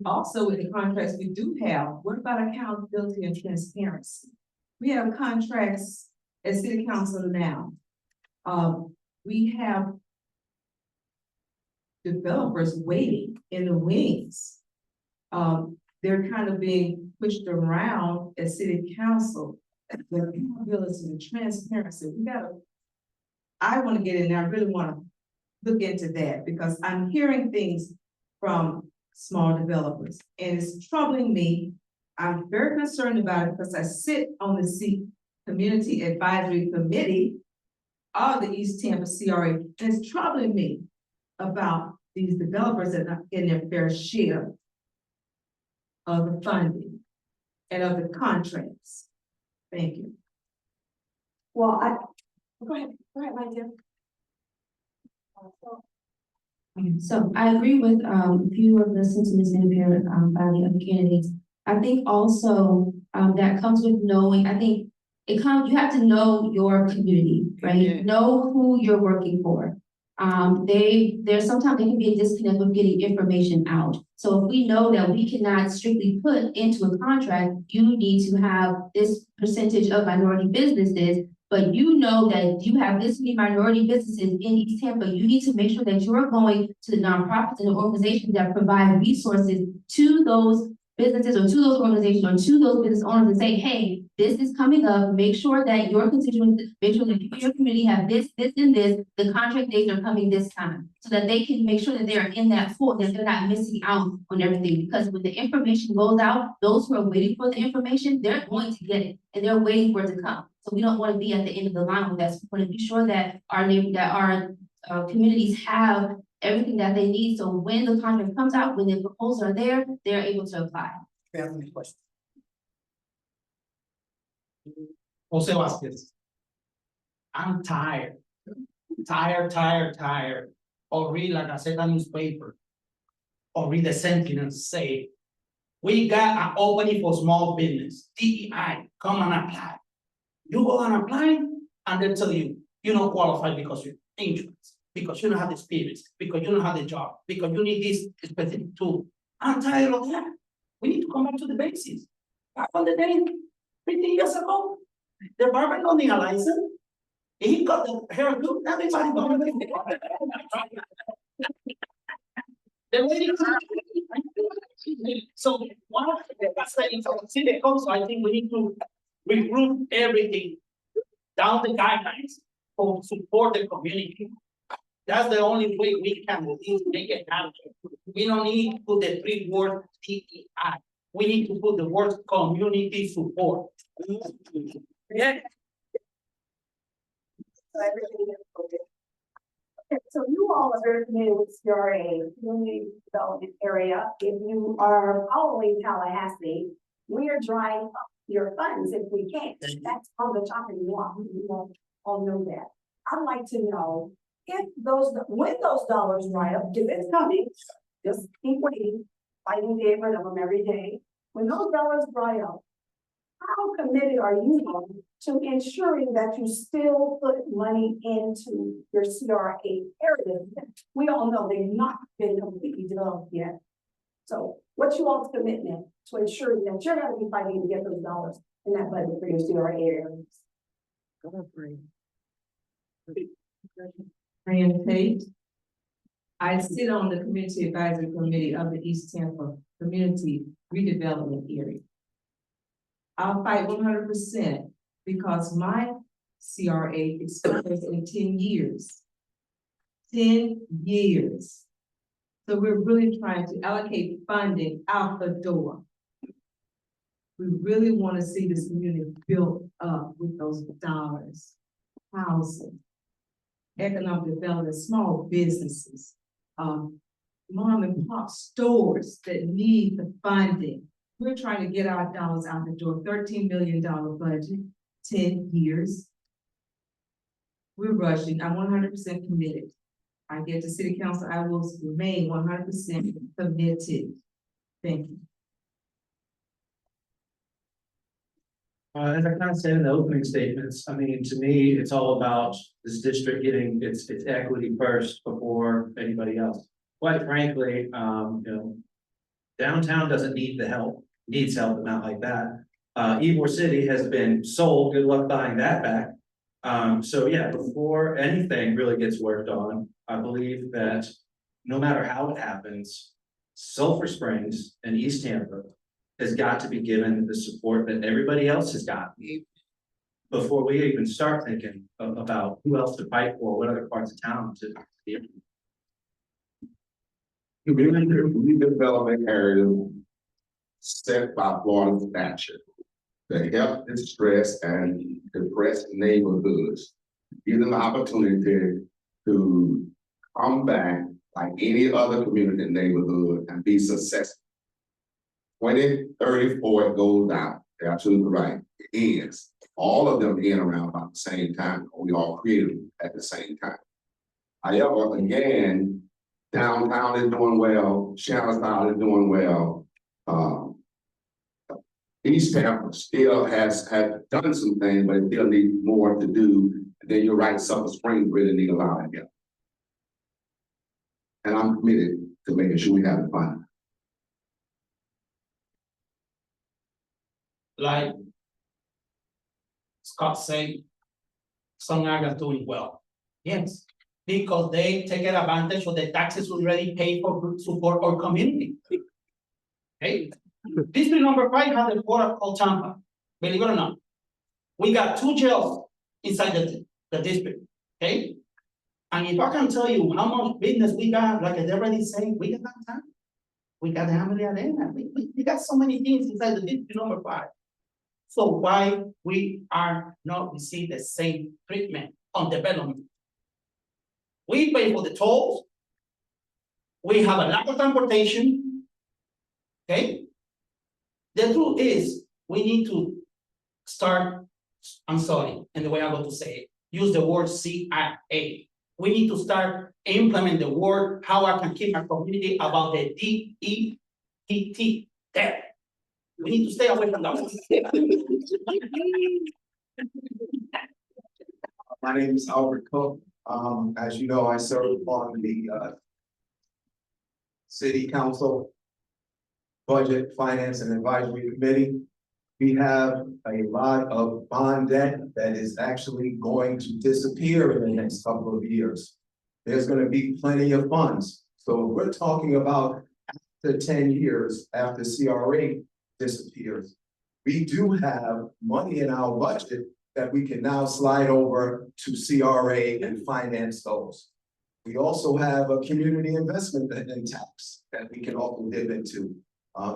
Also with the contracts we do have, what about accountability and transparency? We have contracts at city council now. We have developers waiting in the wings. They're kind of being pushed around at city council. The accountability and transparency, I want to get in there, I really want to look into that because I'm hearing things from small developers and it's troubling me. I'm very concerned about it because I sit on the Community Advisory Committee of the East Tampa CRA, and it's troubling me about these developers that are not getting their fair share of the funding and of the contracts. Thank you. Well, go ahead, my dear. So I agree with a few of the sentiments in here by the other candidates. I think also that comes with knowing, I think you have to know your community, right? Yeah. Know who you're working for. There's sometimes there can be a disconnect with getting information out. So if we know that we cannot strictly put into a contract, you need to have this percentage of minority businesses, but you know that you have this many minority businesses in East Tampa, you need to make sure that you're going to the nonprofits and the organizations that provide resources to those businesses or to those organizations or to those business owners and say, hey, this is coming up, make sure that your constituents, make sure that people in your community have this, and this, the contract dates are coming this time. So that they can make sure that they're in that fold, that they're not missing out on everything. Because when the information goes out, those who are waiting for the information, they're going to get it and they're waiting for it to come. So we don't want to be at the end of the line with that. We want to be sure that our communities have everything that they need. So when the contract comes out, when the proposals are there, they're able to apply. Family question. Jose Vasquez. I'm tired. Tired. Or read like I said, a newspaper. Or read the sentence say, we got an opening for small business, DEI, come and apply. You go and apply, and they tell you, you don't qualify because you're insurance, because you don't have the experience, because you don't have the job, because you need this specific tool. I'm tired of that. We need to come back to the basics. Back on the day, 15 years ago, the barber don't need a license. He got the hairdo, everybody going to the lady. So one of the saying from city council, I think we need to regroup everything down the guidelines for support the community. That's the only way we can make it happen. We don't need to put the 3 words DEI. We need to put the word community support. Yeah. Okay, so you all are very familiar with CRA, Community Development Area. If you are following Tallahassee, we are drying up your funds if we can. That's on the chopping block. You all know that. I'd like to know if when those dollars dry up, because it's coming, just keep waiting, fighting to get rid of them every day. When those dollars dry up, how committed are you all to ensuring that you still put money into your CRA areas? We all know they've not been completely developed yet. So what's you all's commitment to ensuring that you're gonna be fighting to get those dollars in that budget for your CRA areas? Fran Tate. I sit on the Community Advisory Committee of the East Tampa Community Redevelopment Area. I'll fight 100% because my CRA expires in 10 years. 10 years. So we're really trying to allocate funding out the door. We really want to see this community built up with those dollars. Housing, economic development, small businesses, mom and pop stores that need the funding. We're trying to get our dollars out the door, $13 million budget, 10 years. We're rushing, I'm 100% committed. I get to city council, I will remain 100% committed. Thank you. As I kind of said in the opening statements, I mean, to me, it's all about this district getting its equity first before anybody else. Quite frankly, downtown doesn't need the help, needs help, but not like that. Ybor City has been sold, good luck buying that back. So yeah, before anything really gets worked on, I believe that no matter how it happens, Sulphur Springs and East Tampa has got to be given the support that everybody else has gotten before we even start thinking about who else to fight for, what other parts of town to be. Community redevelopment area set by Florida statute to help distress and depressed neighborhoods. Give them the opportunity to come back like any other community neighborhood and be successful. 2034 it goes down. They're absolutely right. It ends. All of them end around about the same time. We all created at the same time. However, again, downtown is doing well. Charlottesville is doing well. East Tampa still has done some things, but it still needs more to do. And then you're right, Sulphur Springs really need a lot of help. And I'm committed to making sure we have the fund. Like Scott said, some areas doing well. Yes, because they take advantage of the taxes we already pay for support our community. Okay, district number 5 has the port of Tampa, believe it or not. We got 2 jails inside the district, okay? And if I can tell you how much business we got, like I already saying, we got that time. We got the Hamlet Arena, we got so many things inside the district number 5. So why we are not receiving the same treatment on development? We pay for the tolls. We have a lack of transportation. Okay. The truth is, we need to start, I'm sorry, and the way I'm going to say it, use the word CIA. We need to start implement the word, how I can keep my community about the DETT, there. We need to stay away from that. My name is Albert Cook. As you know, I serve on the City Council Budget, Finance, and Advisory Committee. We have a lot of bond debt that is actually going to disappear in the next couple of years. There's gonna be plenty of funds. So we're talking about after 10 years, after CRA disappears, we do have money in our budget that we can now slide over to CRA and finance those. We also have a community investment and tax that we can also dip into.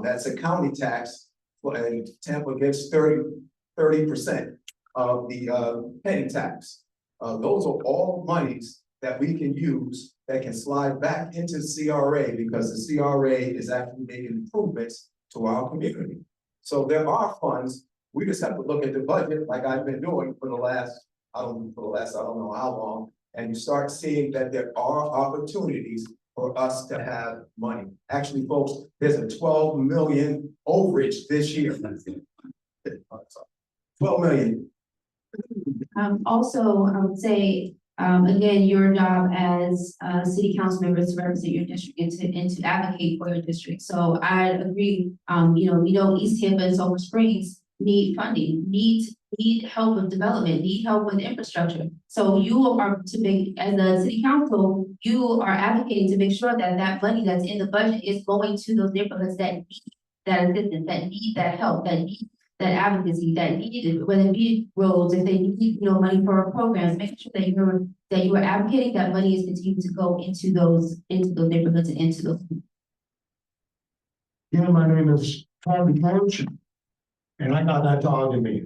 That's a county tax, and Tampa gets 30% of the petty tax. Those are all monies that we can use that can slide back into CRA because the CRA is actually making improvements to our community. So there are funds. We just have to look at the budget like I've been doing for the last, I don't know how long, and you start seeing that there are opportunities for us to have money. Actually, folks, there's a 12 million overage this year. 12 million. Also, I would say, again, your job as city council members to represent your district and to advocate for your district. So I agree, we know East Tampa and Silver Springs need funding, need help with development, need help with infrastructure. So you are to make, as a city council, you are advocating to make sure that that money that's in the budget is going to those neighborhoods that need that assistance, that need that help, that need that advocacy, that need, whether it be roads, if they need, money for programs, making sure that you are advocating that money is continuing to go into those neighborhoods and into those. Yeah, my name is Tommy Coach, and I got that dog in me.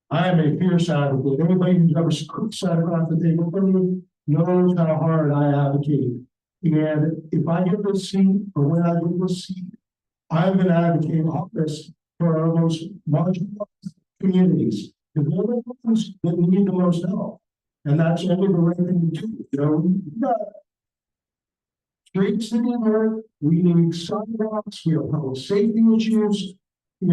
I am a fierce advocate. Anybody who's ever sat across the table from me knows how hard I advocate. And if I get this seat, or when I get this seat, I'm gonna advocate office for our most marginalized communities. Because they're the ones that need the most help. And that's only the right thing to do. We got streets to be there, we need sidewalks, we have public safety issues. We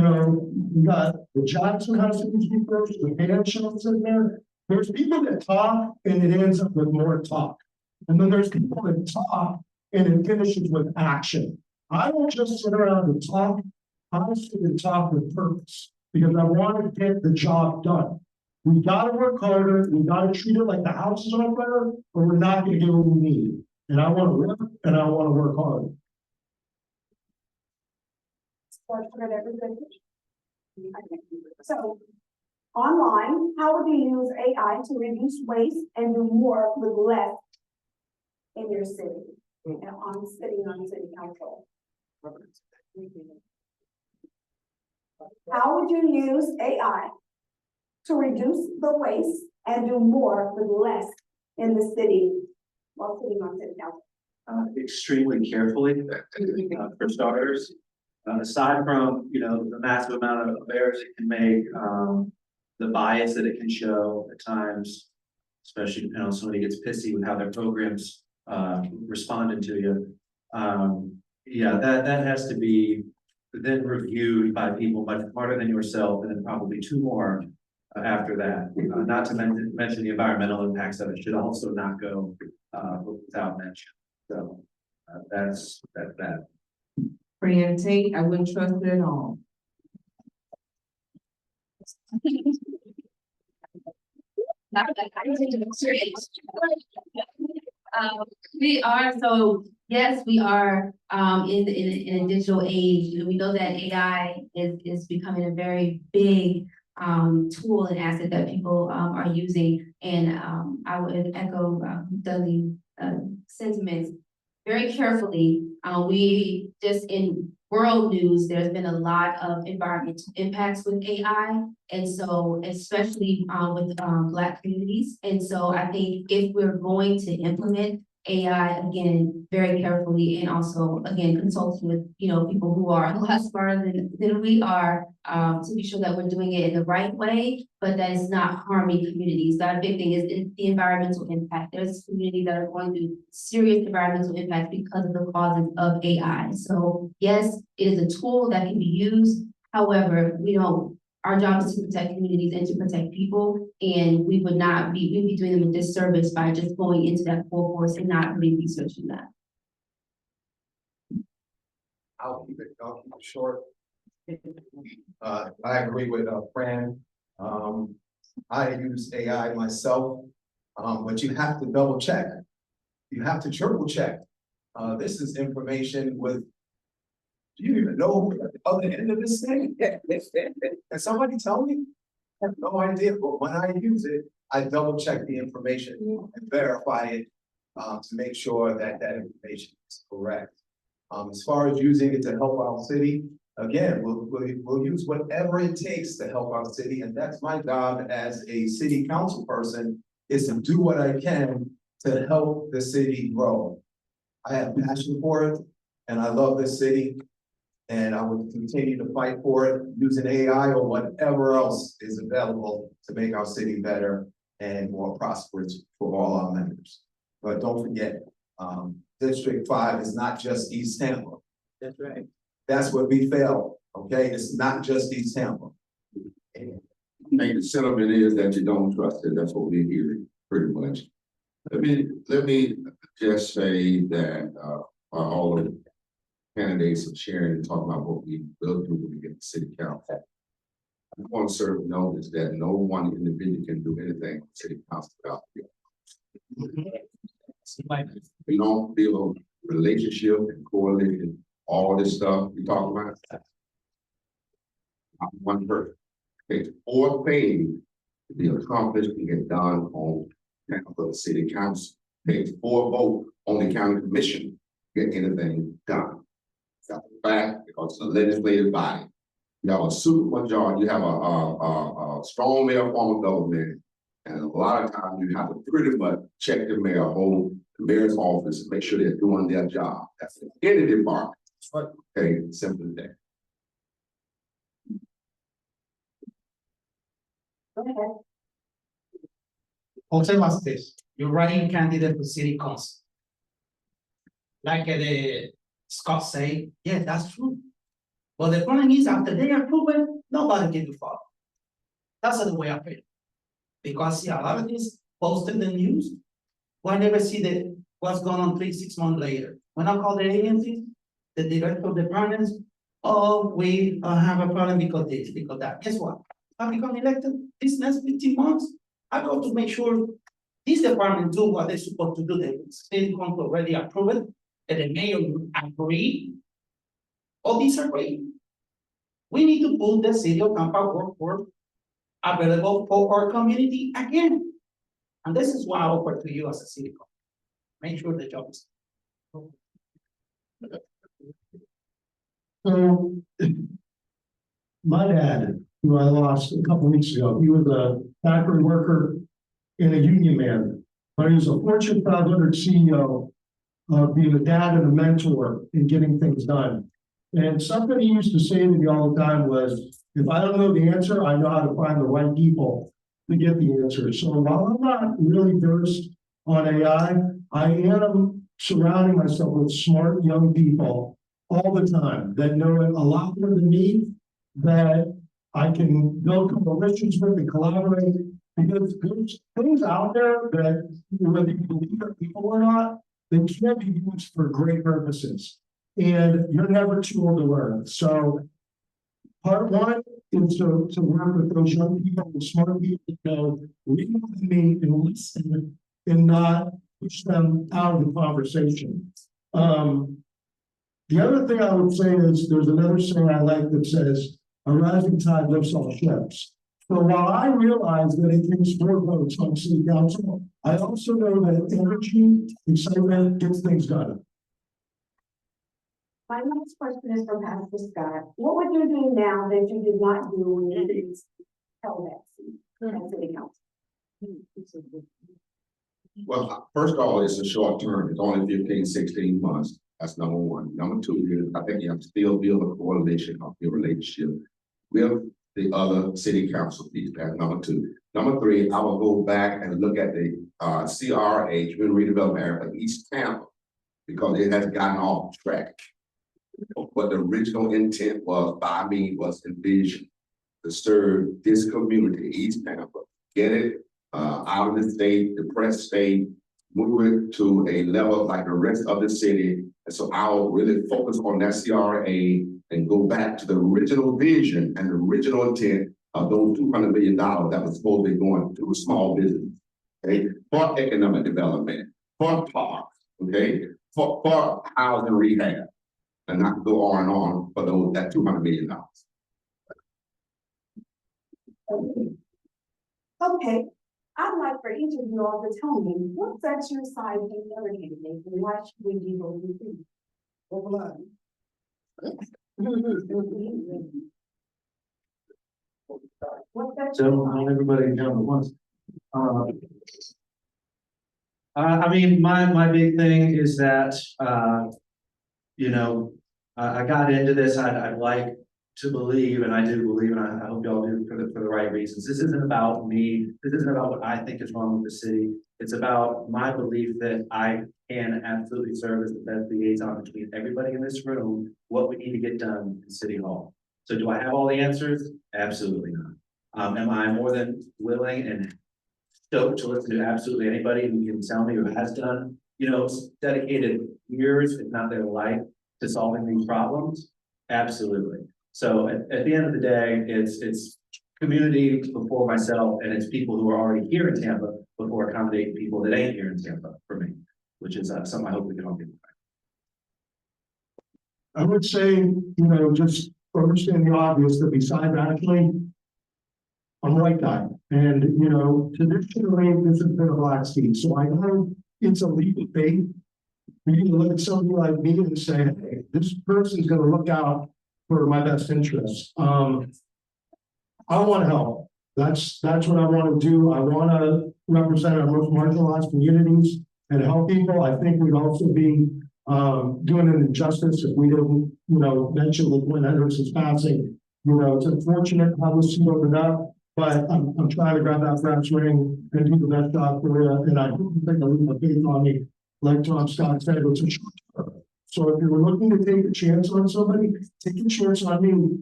got the Jackson House that needs to be first, the band shells in there. There's people that talk and it ends up with more talk. And then there's people that talk and it finishes with action. I don't just sit around and talk, I sit and talk with purpose because I want to get the job done. We gotta work harder, we gotta treat it like the house is on fire, or we're not gonna get what we need. And I want to work and I want to work hard. So, online, how would you use AI to reduce waste and do more with less in your city? And on city council. How would you use AI to reduce the waste and do more with less in the city while sitting on city council? Extremely carefully, for starters. Aside from, the massive amount of errors it can make, the bias that it can show at times, especially, somebody gets pissy with how their programs, responded to you. Yeah, that has to be then reviewed by people much smarter than yourself, and then probably two more after that. Not to mention the environmental impacts of it should also not go without mention. So that's that. Fran Tate, I wouldn't trust it at all. We are, so yes, we are in a digital age, and we know that AI is becoming a very big tool and asset that people are using. And I would echo Dudley's sentiments very carefully. We just in world news, there's been a lot of environmental impacts with AI. And so, especially with Black communities. And so I think if we're going to implement AI, again, very carefully, and also, again, consulting with, people who are a lot smarter than we are, to be sure that we're doing it in the right way, but that it's not harming communities. That big thing is the environmental impact. There's communities that are going through serious environmental impact because of the causes of AI. So yes, it is a tool that can be used. However, our job is to protect communities and to protect people, and we'd be doing them a disservice by just going into that full force and not really researching that. I'll keep it short. I agree with Fran. I use AI myself, but you have to double check. You have to triple check. This is information with. Do you even know who's at the other end of this thing? Can somebody tell me? I have no idea, but when I use it, I double check the information and verify it to make sure that that information is correct. As far as using it to help our city, again, we'll use whatever it takes to help our city, and that's my job as a city council person, is to do what I can to help the city grow. I have passion for it, and I love this city. And I will continue to fight for it using AI or whatever else is available to make our city better and more prosperous for all our members. But don't forget, District 5 is not just East Tampa. That's right. That's where we fail, okay? It's not just East Tampa. I think the sentiment is that you don't trust it. That's what we're hearing pretty much. Let me just say that all of candidates are sharing and talking about what we will do when we get to city council. I want to serve notice that no one individual can do anything with city council without you. We don't build relationship and coalition, all this stuff we talk about. Not one person. It takes 4 things to be accomplished and get done on for the city council. It takes 4 votes on the county commission to get anything done. That's a fact, because it's a legislative body. You have a super majority, you have a strong mayor form of government, and a lot of times you have to pretty much check the mayor, hold the mayor's office, and make sure they're doing their job. That's in any department. Okay, simple as that. Go ahead. Jose Vasquez, you're running candidate for city council. Like the Scott say, yeah, that's true. But the problem is after they approve it, nobody can follow. That's the way I feel. Because see, a lot of things posted in the news, I never see what's going on 3-6 months later. When I call the agencies, the director of departments, oh, we have a problem because this, because that. Guess what? I become elected this next 15 months. I go to make sure this department do what they're supposed to do. The state council already approved it, and the mayor agree or disagree. We need to put the city of Tampa workforce available for our community again. And this is what I offer to you as a city council. Make sure the job is. So, my dad, who I lost a couple weeks ago, he was a factory worker and a union man, but he was a Fortune 500 CEO, being a dad and a mentor in getting things done. And something he used to say to me all the time was, if I don't know the answer, I know how to find the right people to get the answer. So while I'm not really versed on AI, I am surrounding myself with smart young people all the time that know it a lot more than me, that I can build coalitions with and collaborate, because there's things out there that, whether you believe are people or not, they can be used for great purposes. And you're never too old to learn. So part one is to work with those young people and smart people that know, read with me and listen and not push them out of the conversation. The other thing I would say is there's another saying I like that says, a rising tide lifts all ships. So while I realize that it takes 4 votes on city council, I also know that energy, excitement gets things done. My next question is from Pastor Scott. What would you do now that you did not do when you held that seat at city council? Well, first of all, it's a short term, it's only 15, 16 months, that's number one. Number two is, I think you have to still build a coalition of your relationship with the other city council people, that's number two. Number three, I will go back and look at the CRA, Community Redevelopment Area for East Tampa, because it has gotten off track. What the original intent was by me was envisioned to serve this community, East Tampa, get it out of the state, depressed state, move it to a level like the rest of the city. And so I'll really focus on that CRA and go back to the original vision and the original intent of those $200 million that was supposed to be going to small business, okay, for economic development, for parks, okay, for housing rehab, and not go on for that $200 million. Okay, I'd like for each of you all to tell me what's exercise you never candidate and why should we be voting for you? What's that? So, not everybody jump at once. I mean, my big thing is that, you know, I got into this, I'd like to believe, and I do believe, and I hope y'all do for the right reasons. This isn't about me. This isn't about what I think is wrong with the city. It's about my belief that I can absolutely serve as the best liaison between everybody in this room, what we need to get done in City Hall. So do I have all the answers? Absolutely not. Am I more than willing and stoked to listen to absolutely anybody who can tell me or has done, you know, dedicated years, if not their life, to solving these problems? Absolutely. So at the end of the day, it's community before myself, and it's people who are already here in Tampa before accommodating people that ain't here in Tampa for me, which is something I hope we can all get behind. I would say, you know, just understand the obvious that besides actually, I'm a white guy, and you know, traditionally this has been a black seat, so I know it's a leap of faith. You can look at somebody like me and say, hey, this person's gonna look out for my best interests. I want to help. That's what I want to do. I want to represent our most marginalized communities and help people. I think we'd also be doing an injustice if we didn't, you know, mention LaQuinn Henderson's passing. You know, it's unfortunate how this seat opened up, but I'm trying to grab that brass ring and do the best job for you. And I hope you take a leap of faith on me. Like Tom Scott said, it's a short term. So if you're looking to take a chance on somebody, take a chance on me.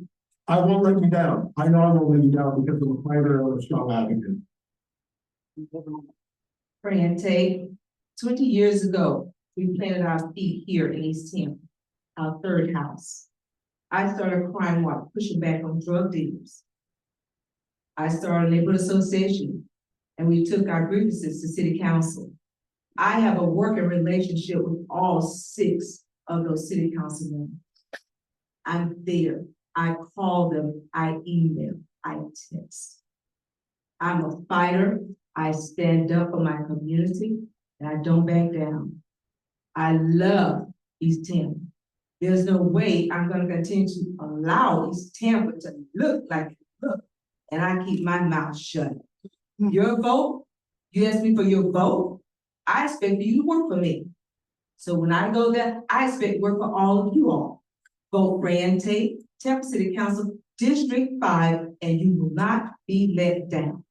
I won't let you down. I know I won't let you down because I'm a fighter and a strong advocate. Fran Tate, 20 years ago, we planted our feet here in East Tampa, our third house. I started a crime watch, pushing back on drug dealers. I started a neighborhood association, and we took our grievances to city council. I have a working relationship with all 6 of those city council members. I'm there. I call them, I email, I text. I'm a fighter. I stand up for my community and I don't back down. I love East Tampa. There's no way I'm gonna continue to allow East Tampa to look like it look, and I keep my mouth shut. Your vote, you asked me for your vote, I expect you to work for me. So when I go there, I expect work for all of you all. Vote Fran Tate, Tampa City Council, District 5, and you will not be let down.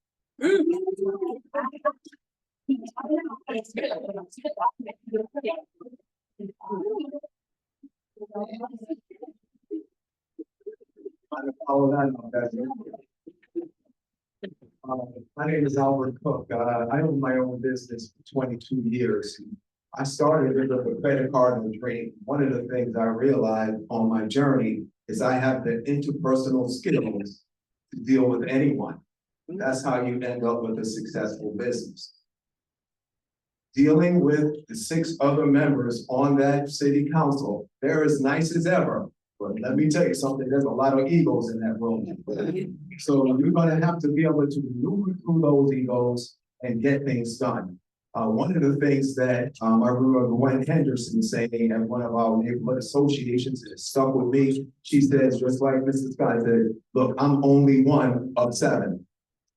My name is Albert Cook. I own my own business for 22 years. I started with a credit card and dream. One of the things I realized on my journey is I have the interpersonal skills to deal with anyone. That's how you end up with a successful business. Dealing with the 6 other members on that city council, they're as nice as ever. But let me tell you something, there's a lot of egos in that room. So you're gonna have to be able to maneuver through those egos and get things done. One of the things that I remember Gwen Henderson saying at one of our neighborhood associations that stuck with me, she says, just like Mr. Scott said, look, I'm only one of 7.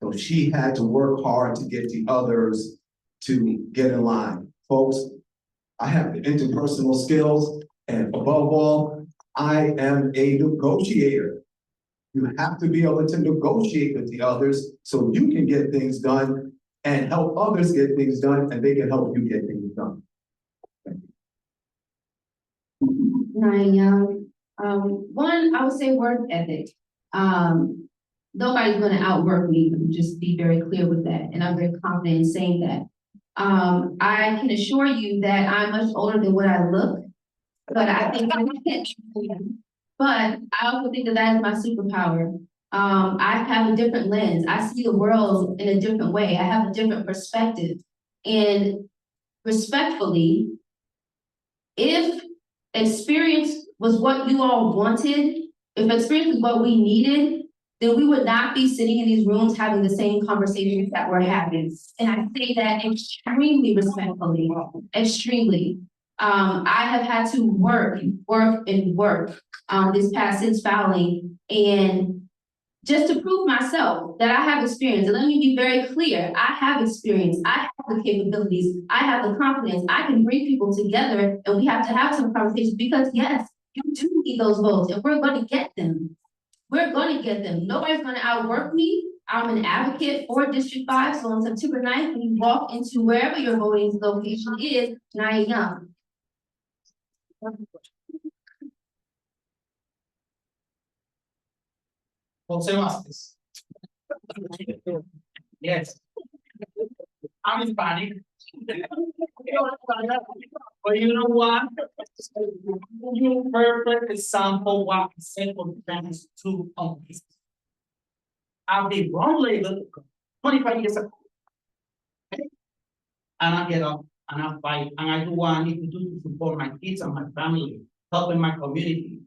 So she had to work hard to get the others to get in line. Folks, I have the interpersonal skills, and above all, I am a negotiator. You have to be able to negotiate with the others so you can get things done and help others get things done, and they can help you get things done. Young. One, I would say work ethic. Nobody's gonna outwork me, just be very clear with that, and I'm very confident in saying that. I can assure you that I'm much older than what I look, but I think, but I also think that that is my superpower. I have a different lens. I see the world in a different way. I have a different perspective. And respectfully, if experience was what you all wanted, if experience is what we needed, then we would not be sitting in these rooms having the same conversations that we're having. And I say that extremely respectfully, extremely. I have had to work this past since filing, and just to prove myself that I have experience. And let me be very clear, I have experience, I have the capabilities, I have the confidence, I can bring people together, and we have to have some conversations, because yes, you do need those votes, and we're gonna get them. We're gonna get them. Nobody's gonna outwork me. I'm an advocate for District 5, so on September 9th, when you walk into wherever your voting location is, Nia Young. Jose Vasquez. Yes. I'm Hispanic. But you know what? You perfect example what I said for trans to on this. I've been wrong label 25 years ago. Okay? And I get up and I fight and I do what I need to do to support my kids and my family, helping my community.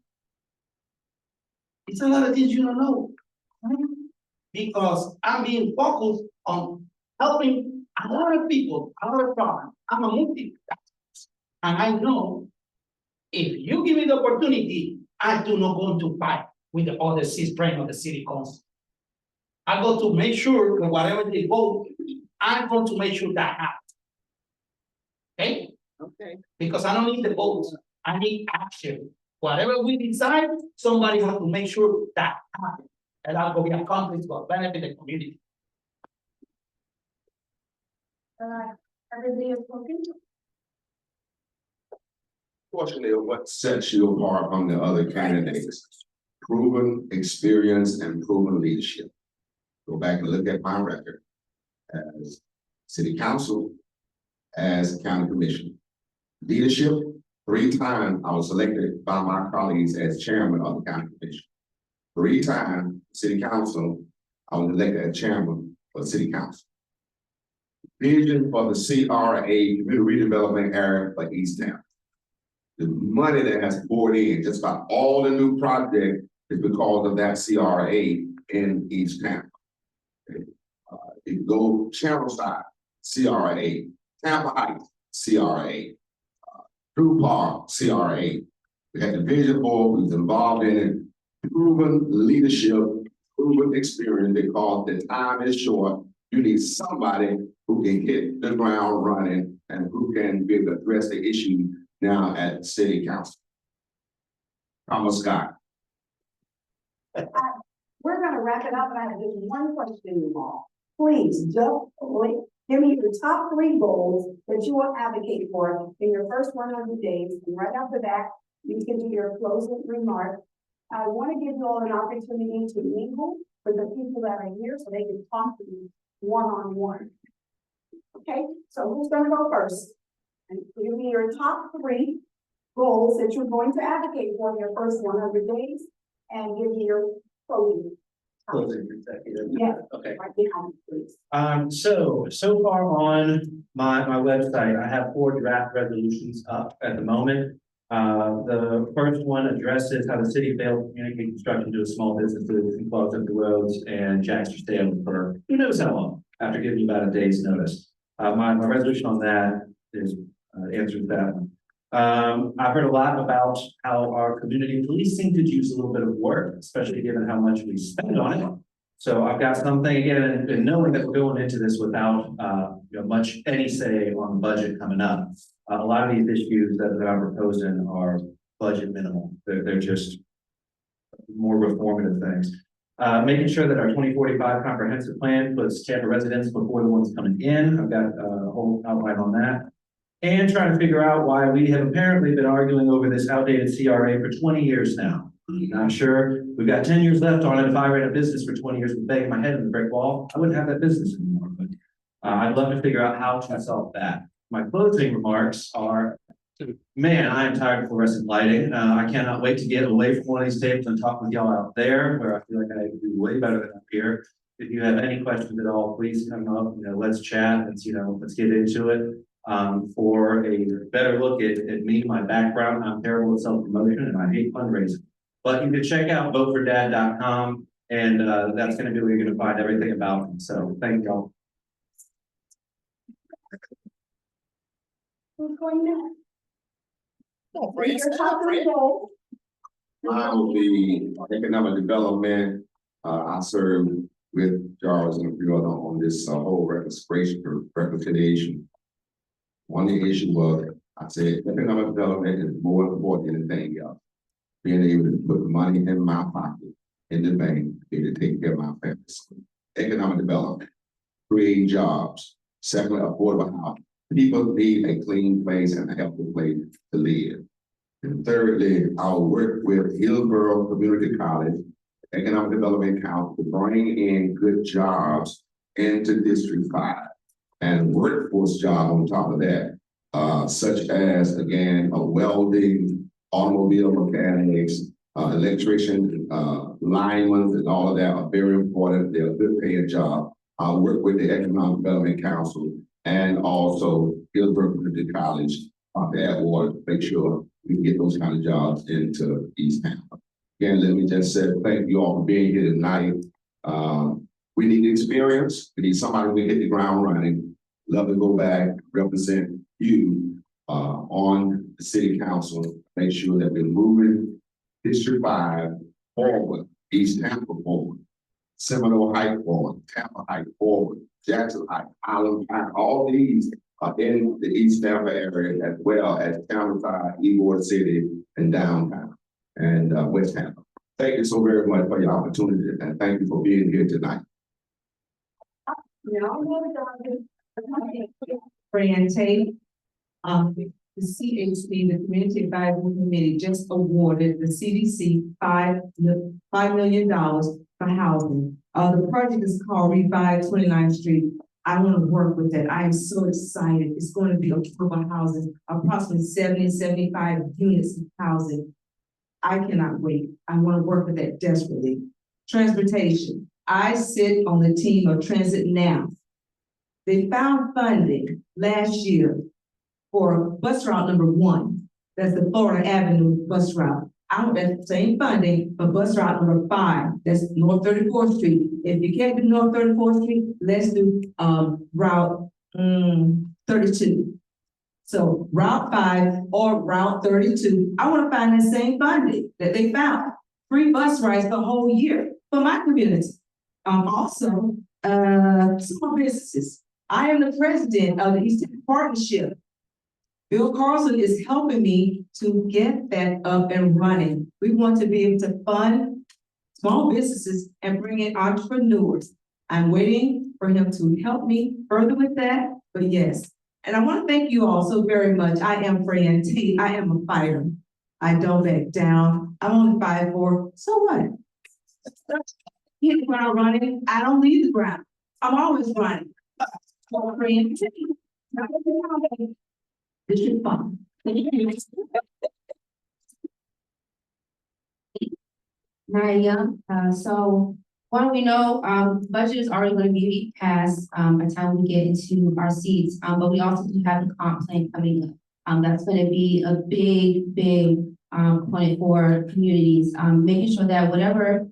It's a lot of things you don't know. Because I'm being focused on helping a lot of people, a lot of problems. I'm a multi. And I know if you give me the opportunity, I do not go to fight with the other system of the city council. I go to make sure that whatever they vote, I'm going to make sure that happens. Okay? Okay. Because I don't need the votes, I need action. Whatever we decide, somebody has to make sure that happens. And that will be accomplished for benefit the community. Everybody is spoken. Fortunately, what sets you apart from the other candidates? Proven experience and proven leadership. Go back and look at my record as city council, as county commissioner. Leadership, 3 times I was elected by my colleagues as chairman of the county commission. 3 times city council, I was elected as chairman of the city council. Vision for the CRA, community redevelopment area for East Tampa. The money that has poured in, just about all the new projects is because of that CRA in East Tampa. You go Channel Side, CRA, Tampa Heights, CRA, Drew Park, CRA. We had the vision board, we was involved in it, proven leadership, proven experience, because the time is short. You need somebody who can hit the ground running and who can be able to address the issue now at city council. Thomas Scott. We're gonna wrap it up, and I have just one question, you all. Please, don't wait. Give me your top 3 goals that you will advocate for in your first 100 days, and right after that, you can do your closing remark. I want to give you all an opportunity to mingle with the people that are here so they can talk to you one-on-one. Okay, so who's gonna go first? And give me your top 3 goals that you're going to advocate for in your first 100 days, and give me your closing. Yeah. Okay. Right behind you, please. So far on my website, I have 4 draft resolutions up at the moment. The first one addresses how the city failed to communicate construction to small businesses and clogs up the roads and jacks your stay open for who knows how long, after giving you about a day's notice. My resolution on that is answers that one. I've heard a lot about how our community policing could use a little bit of work, especially given how much we spend on it. So I've got something again, and knowing that we're going into this without, much any say on the budget coming up. A lot of these issues that I'm proposing are budget minimal. They're just more reformative things. Making sure that our 2045 comprehensive plan puts Tampa residents before the ones coming in. I've got a whole outline on that. And trying to figure out why we have apparently been arguing over this outdated CRA for 20 years now. I'm sure we've got 10 years left on it. If I ran a business for 20 years with banging my head in the brick wall, I wouldn't have that business anymore. But I'd love to figure out how to solve that. My closing remarks are, man, I am tired of fluorescent lighting. I cannot wait to get away from one of these tables and talk with y'all out there, where I feel like I do way better than up here. If you have any questions at all, please come up, let's chat, let's get into it. For a better look at me, my background, I'm terrible at self-promotion and I hate fundraising. But you can check out votefordad.com, and that's going to be where you're going to find everything about me. So thank y'all. Who's going next? I will be economic development. I served with Charles and a few other on this whole reconciliation. One of the issue was, I said, economic development is more important than anything else. Being able to put money in my pocket, in the bank, to take care of my family. Economic development, creating jobs. Secondly, affordable housing. People need a clean place and a healthy place to live. And thirdly, I'll work with Hillsborough Community College, Economic Development Council to bring in good jobs into District 5. And workforce job on top of that, such as, again, a welding, automobile mechanics, electrician, linemen, and all of that are very important. They're a good paying job. I'll work with the Economic Development Council and also Hillsborough Community College to add water to make sure we can get those kind of jobs into East Tampa. Again, let me just say thank you all for being here tonight. We need experience. We need somebody who can hit the ground running. Love to go back, represent you on the city council, make sure that we're moving District 5 forward, East Tampa forward, Seminole Heights forward, Tampa Heights forward, Jackson Heights, Island Park, all these are in the East Tampa area as well as Townside, Ybor City, and downtown, and West Tampa. Thank you so very much for your opportunity, and thank you for being here tonight. Fran Tate, the CHP, the Community Advisory Committee, just awarded the CDC $5 million for housing. The project is called Revive 29th Street. I want to work with that. I am so excited. It's going to be affordable housing, approximately 70, 75 units of housing. I cannot wait. I want to work with that desperately. Transportation. I sit on the team of Transit Now. They found funding last year for bus route number 1. That's the Florida Avenue bus route. I want that same funding for bus route number 5. That's North 34th Street. If you can't do North 34th Street, let's do route 32. So route 5 or route 32. I want to find that same funding that they found. Free bus rides the whole year for my community. Also, small businesses. I am the president of the Eastern Partnership. Bill Carlson is helping me to get that up and running. We want to be able to fund small businesses and bring in entrepreneurs. I'm waiting for him to help me further with that, but yes. And I want to thank you all so very much. I am Fran Tate. I am a fighter. I don't back down. I'm only 5'4", so what? Hit the ground running. I don't leave the ground. I'm always running. So Fran Tate. This is fun. Mary Young, so what we know, budget is already going to be passed by the time we get into our seats, but we also do have the comp plan coming up. That's going to be a big point for communities, making sure that whatever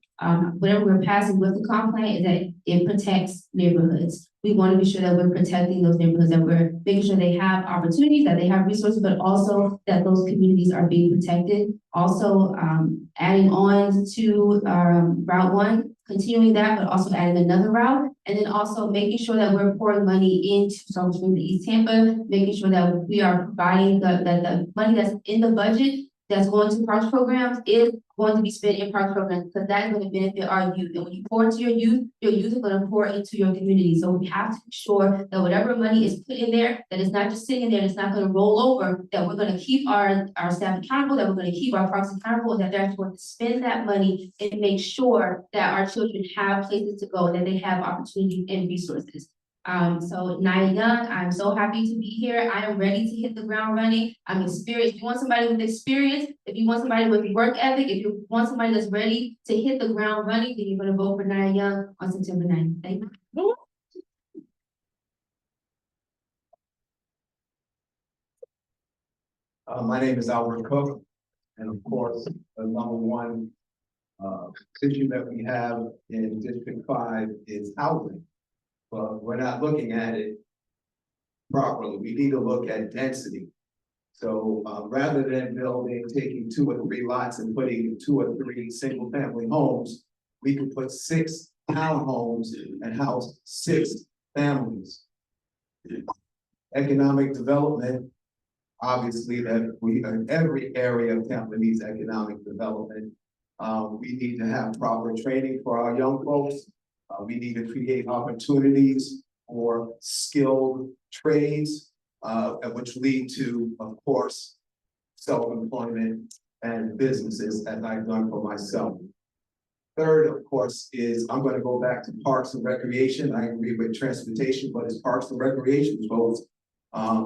we're passing with the comp plan is that it protects neighborhoods. We want to be sure that we're protecting those neighborhoods, that we're making sure they have opportunities, that they have resources, but also that those communities are being protected. Also, adding on to, Route 1, continuing that, but also adding another route. And then also making sure that we're pouring money into Silver Spring to East Tampa, making sure that we are providing that the money that's in the budget that's going to parks programs is going to be spent in parks programs, because that is going to benefit our youth. And when you pour into your youth is going to pour into your community. So we have to ensure that whatever money is put in there, that it's not just sitting there, it's not going to roll over, that we're going to keep our staff accountable, that we're going to keep our parks accountable, and that they're actually going to spend that money and make sure that our children have places to go, that they have opportunity and resources. So Nia Young, I'm so happy to be here. I am ready to hit the ground running. I'm experienced. If you want somebody with experience, if you want somebody with work ethic, if you want somebody that's ready to hit the ground running, then you're gonna vote for Nia Young on September 9th. Thank you. My name is Albert Cook, and of course, the number one issue that we have in District 5 is housing. But we're not looking at it properly. We need to look at density. So rather than taking 2 or 3 lots and putting 2 or 3 single family homes, we could put 6 townhomes and house 6 families. Economic development, obviously, that every area of Tampa needs economic development. We need to have proper training for our young folks. We need to create opportunities for skilled trades, which lead to, of course, self-employment and businesses, as I've done for myself. Third, of course, is I'm going to go back to parks and recreation. I agree with transportation, but it's parks and recreation, folks.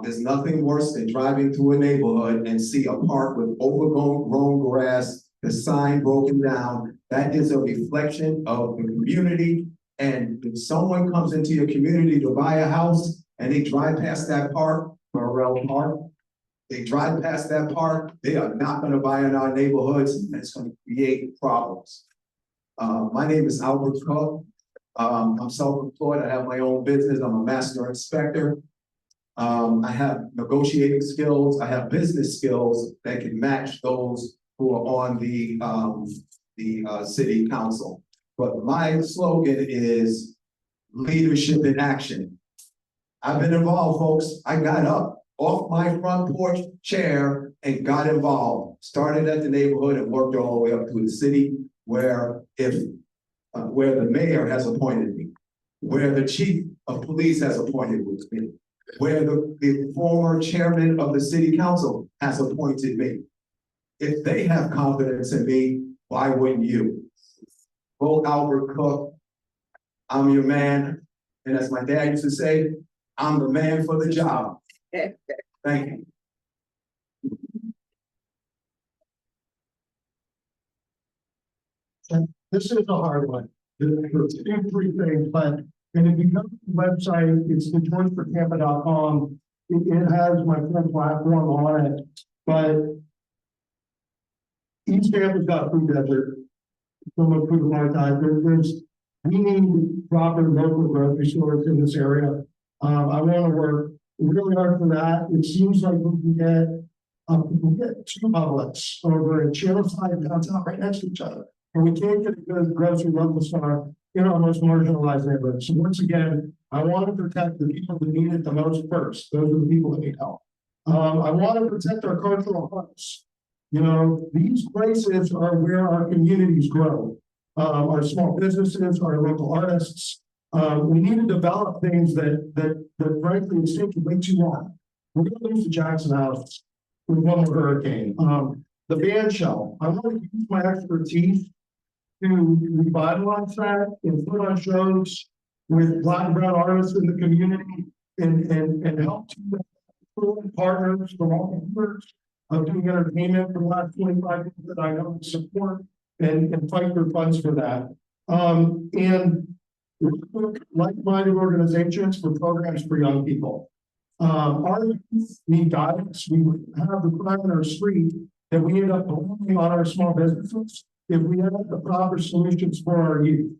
There's nothing worse than driving through a neighborhood and see a park with overgrown grass, the sign broken down. That is a reflection of the community. And if someone comes into your community to buy a house and they drive past that park, Morrell Park, they drive past that park, they are not going to buy in our neighborhoods, and it's going to create problems. My name is Albert Cook. I'm self-employed. I have my own business. I'm a master inspector. I have negotiating skills. I have business skills that can match those who are on the city council. But my slogan is leadership in action. I've been involved, folks. I got up off my front porch chair and got involved. Started at the neighborhood and worked all the way up to the city, where the mayor has appointed me, where the chief of police has appointed me, where the former chairman of the city council has appointed me. If they have confidence in me, why wouldn't you? Vote Albert Cook. I'm your man. And as my dad used to say, I'm the man for the job. Thank you. This is a hard one. There's 3 things, but if you go to the website, it's the georgefortampa.com. It has my full platform on it, but East Tampa's got a food desert. From a food archive, we need proper local grocery stores in this area. I want to work really hard for that. It seems like we can get 2 Publix over in Channelside downtown right next to each other. And we can't get a good grocery local store in our most marginalized neighborhoods. So once again, I want to protect the people that need it the most first. Those are the people that need help. I want to protect our cultural hubs. You know, these places are where our communities grow. Our small businesses, our local artists. We need to develop things that frankly it's taken way too long. We're going to lose the Jackson House with one more hurricane. The band shell. I want to use my expertise to revitalize that and put on shows with Black and brown artists in the community and help to partners from all the years of doing entertainment for the last 25 years that I know support and fight for funds for that. And like-minded organizations for programs for young people. Our youth need guidance. We have the crime in our street that we end up blaming on our small businesses if we have the proper solutions for our youth.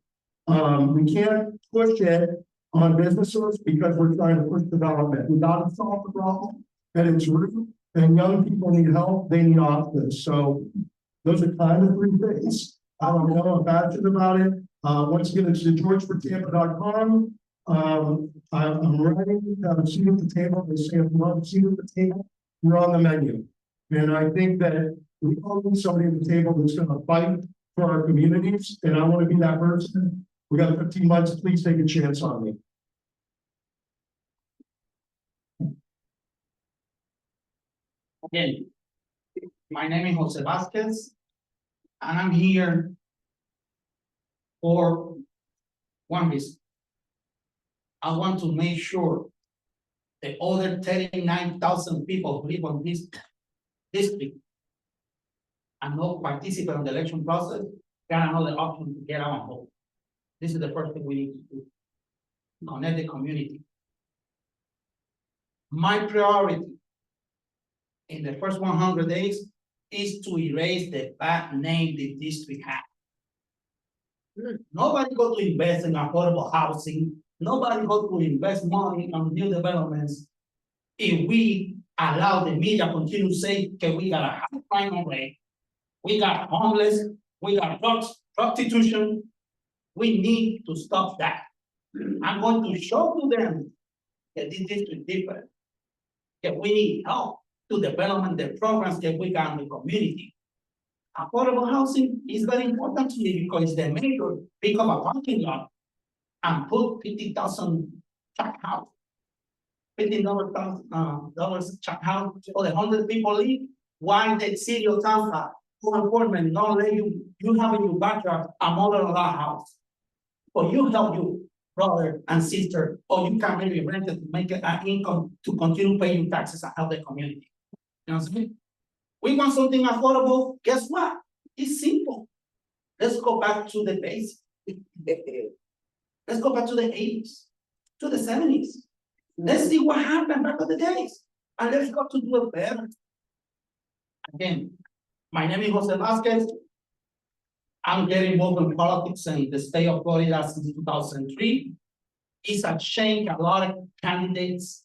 We can't push it on businesses because we're trying to push development. We gotta solve the problem at its root, and young people need help, they need options. So those are kind of three things. I don't know, I'm passionate about it. Once again, it's georgefortampa.com. I'm ready to have a seat at the table. They say if you want a seat at the table, you're on the menu. And I think that we all need somebody at the table that's gonna fight for our communities, and I wanna be that person. We got 15 months, please take a chance on me. Again, my name is Jose Vasquez, and I'm here for one reason. I want to make sure the other 39,000 people who live on this district and not participate in the election process got another option to get out and vote. This is the first thing we need to do. Connect the community. My priority in the first 100 days is to erase the bad name the district has. Nobody go to invest in affordable housing. Nobody go to invest money on new developments if we allow the media continue to say, okay, we got a high crime rate, we got homeless, we got drugs, prostitution. We need to stop that. I'm going to show to them that this district is different. That we need help to develop the programs that we got in the community. Affordable housing is very important to me because the mayor pick up a parking lot and put 50,000 check house. $50,000 check house for the 100 people live. Why the city of Tampa, law enforcement, don't let you have in your backyard a mother-in-law house. Or you help you brother and sister, or you can maybe rent it to make an income to continue paying taxes and help the community. You know what I'm saying? We want something affordable. Guess what? It's simple. Let's go back to the basics. Let's go back to the 80s, to the 70s. Let's see what happened back in the days. And let's go to do it better. Again, my name is Jose Vasquez. I'm getting involved in politics in the state of Florida since 2003. It's a shame a lot of candidates,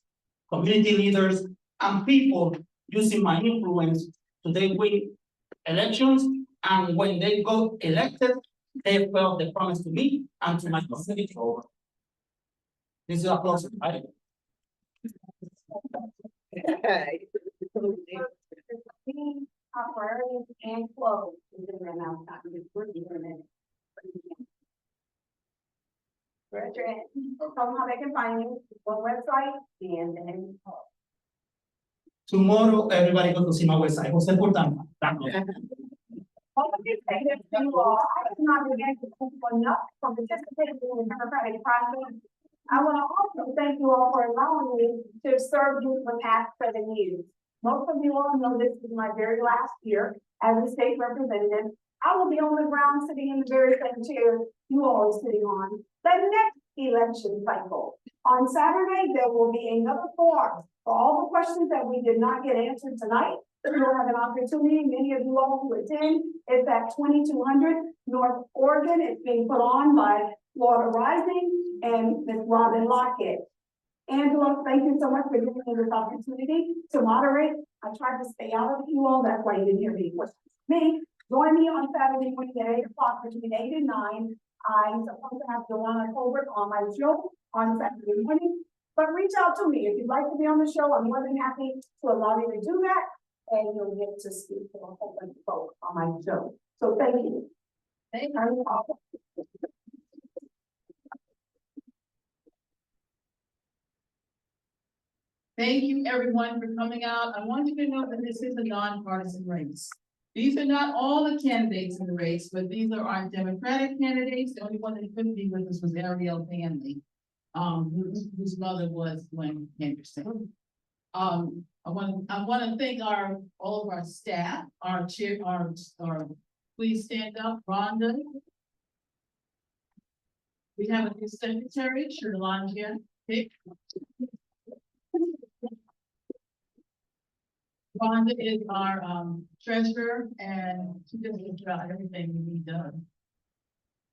community leaders, and people using my influence to they win elections. And when they got elected, they failed the promise to me and to my community. This is a close, right? Our priorities and close. Tell them how they can find you, what website, and then. Tomorrow, everybody go to see my website, Jose Portampa. All of these things, you all, I cannot begin to thank you enough for participating in the democratic process. I want to also thank you all for allowing me to serve you for the past 7 years. Most of you all know this is my very last year as a state representative. I will be on the ground sitting in the very same chair you all are sitting on. The next election cycle. On Saturday, there will be another forum for all the questions that we did not get answered tonight. You'll have an opportunity, many of you all who attend. It's at 2200 North Oregon. It's being put on by Florida Rising and Ms. Robin Lockett. Angela, thank you so much for giving me this opportunity to moderate. I tried to stay out of you all, that's why you didn't hear any questions. Me, join me on Saturday morning at 8 o'clock between 8 and 9. I'm supposed to have Joanna Colbert on my show on Saturday morning. But reach out to me if you'd like to be on the show. I'm more than happy to allow you to do that. And you'll get to speak to a whole bunch of folks on my show. So thank you. Thank you. Thank you, everyone, for coming out. I want you to know that this is a nonpartisan race. These are not all the candidates in the race, but these are our Democratic candidates. The only one that couldn't be with us was Ariel Hanley, whose mother was Gwen Henderson. I want to thank all of our staff, our chair, please stand up, Rhonda. We have a new secretary, Sherlonja Pick. Rhonda is our treasurer, and she does a good job, everything we need done.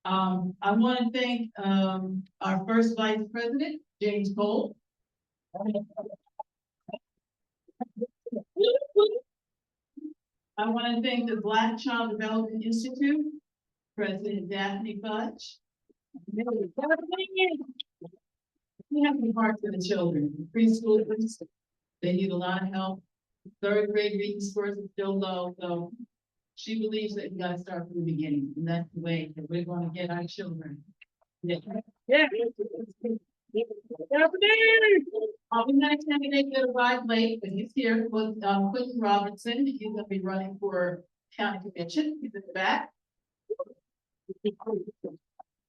I want to thank, our first vice president, James Cole. I want to thank the Black Child Development Institute, President Daphne Fudge. We have the heart for the children, preschoolers, they need a lot of help. Third grade reading scores are still low, so she believes that we gotta start from the beginning, and that's the way that we're gonna get our children. Yeah. Yeah. We had a candidate that arrived late, but he's here, was, Quentin Robertson, he's gonna be running for county commission, he's in the back.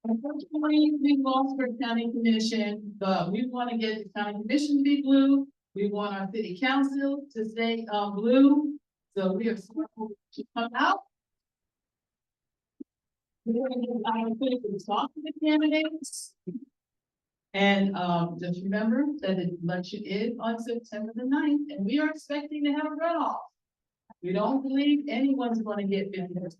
Unfortunately, we lost for county commission, but we want to get the county commission to be blue. We want our city council to stay, blue. So we are supposed to come out. We're going to get our opportunity to talk to the candidates. And, just remember that the election is on September the 9th, and we are expecting to have a runoff. We don't believe anyone's going to get 50%.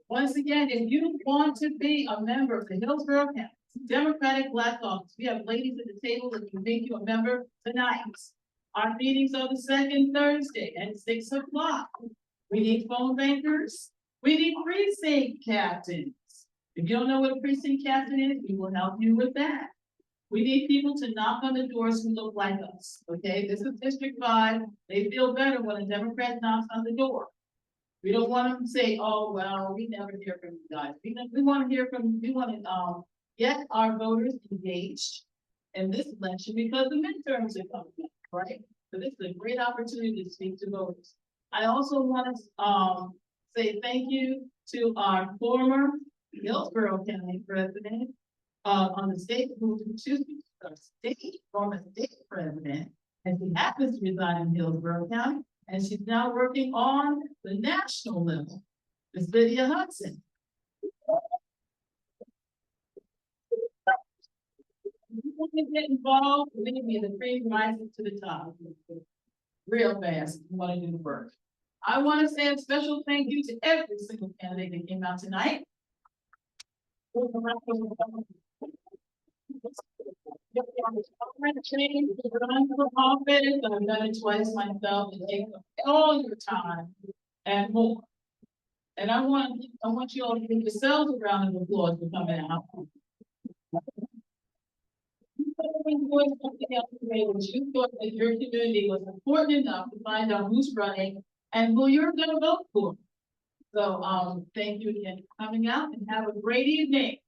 Once again, if you want to be a member of the Hillsborough County Democratic Black Caucus, we have ladies at the table that can make you a member tonight. Our meetings are the second Thursday at 6 o'clock. We need phone bankers. We need precinct captains. If you don't know what a precinct captain is, we will help you with that. We need people to knock on the doors who look like us, okay? This is District 5. They feel better when a Democrat knocks on the door. We don't want them to say, oh, well, we never hear from you guys. We want to hear from, we want to, get our voters engaged in this election because the midterms are coming up, right? So this is a great opportunity to speak to voters. I also want to, say thank you to our former Hillsborough County president, on the state, former state president, and she happens to reside in Hillsborough County. And she's now working on the national level, Ms. Lydia Hudson. You want to get involved, believe me, the cream rises to the top. Real fast, you want to do the work. I want to say a special thank you to every single candidate that came out tonight. Run for office, I've done it twice myself, and take all your time and more. And I want you all to give yourselves a round of applause for coming out. You something else today, which you thought that your community was important enough to find out who's running and who you're gonna vote for. So, thank you again for coming out and have a great evening.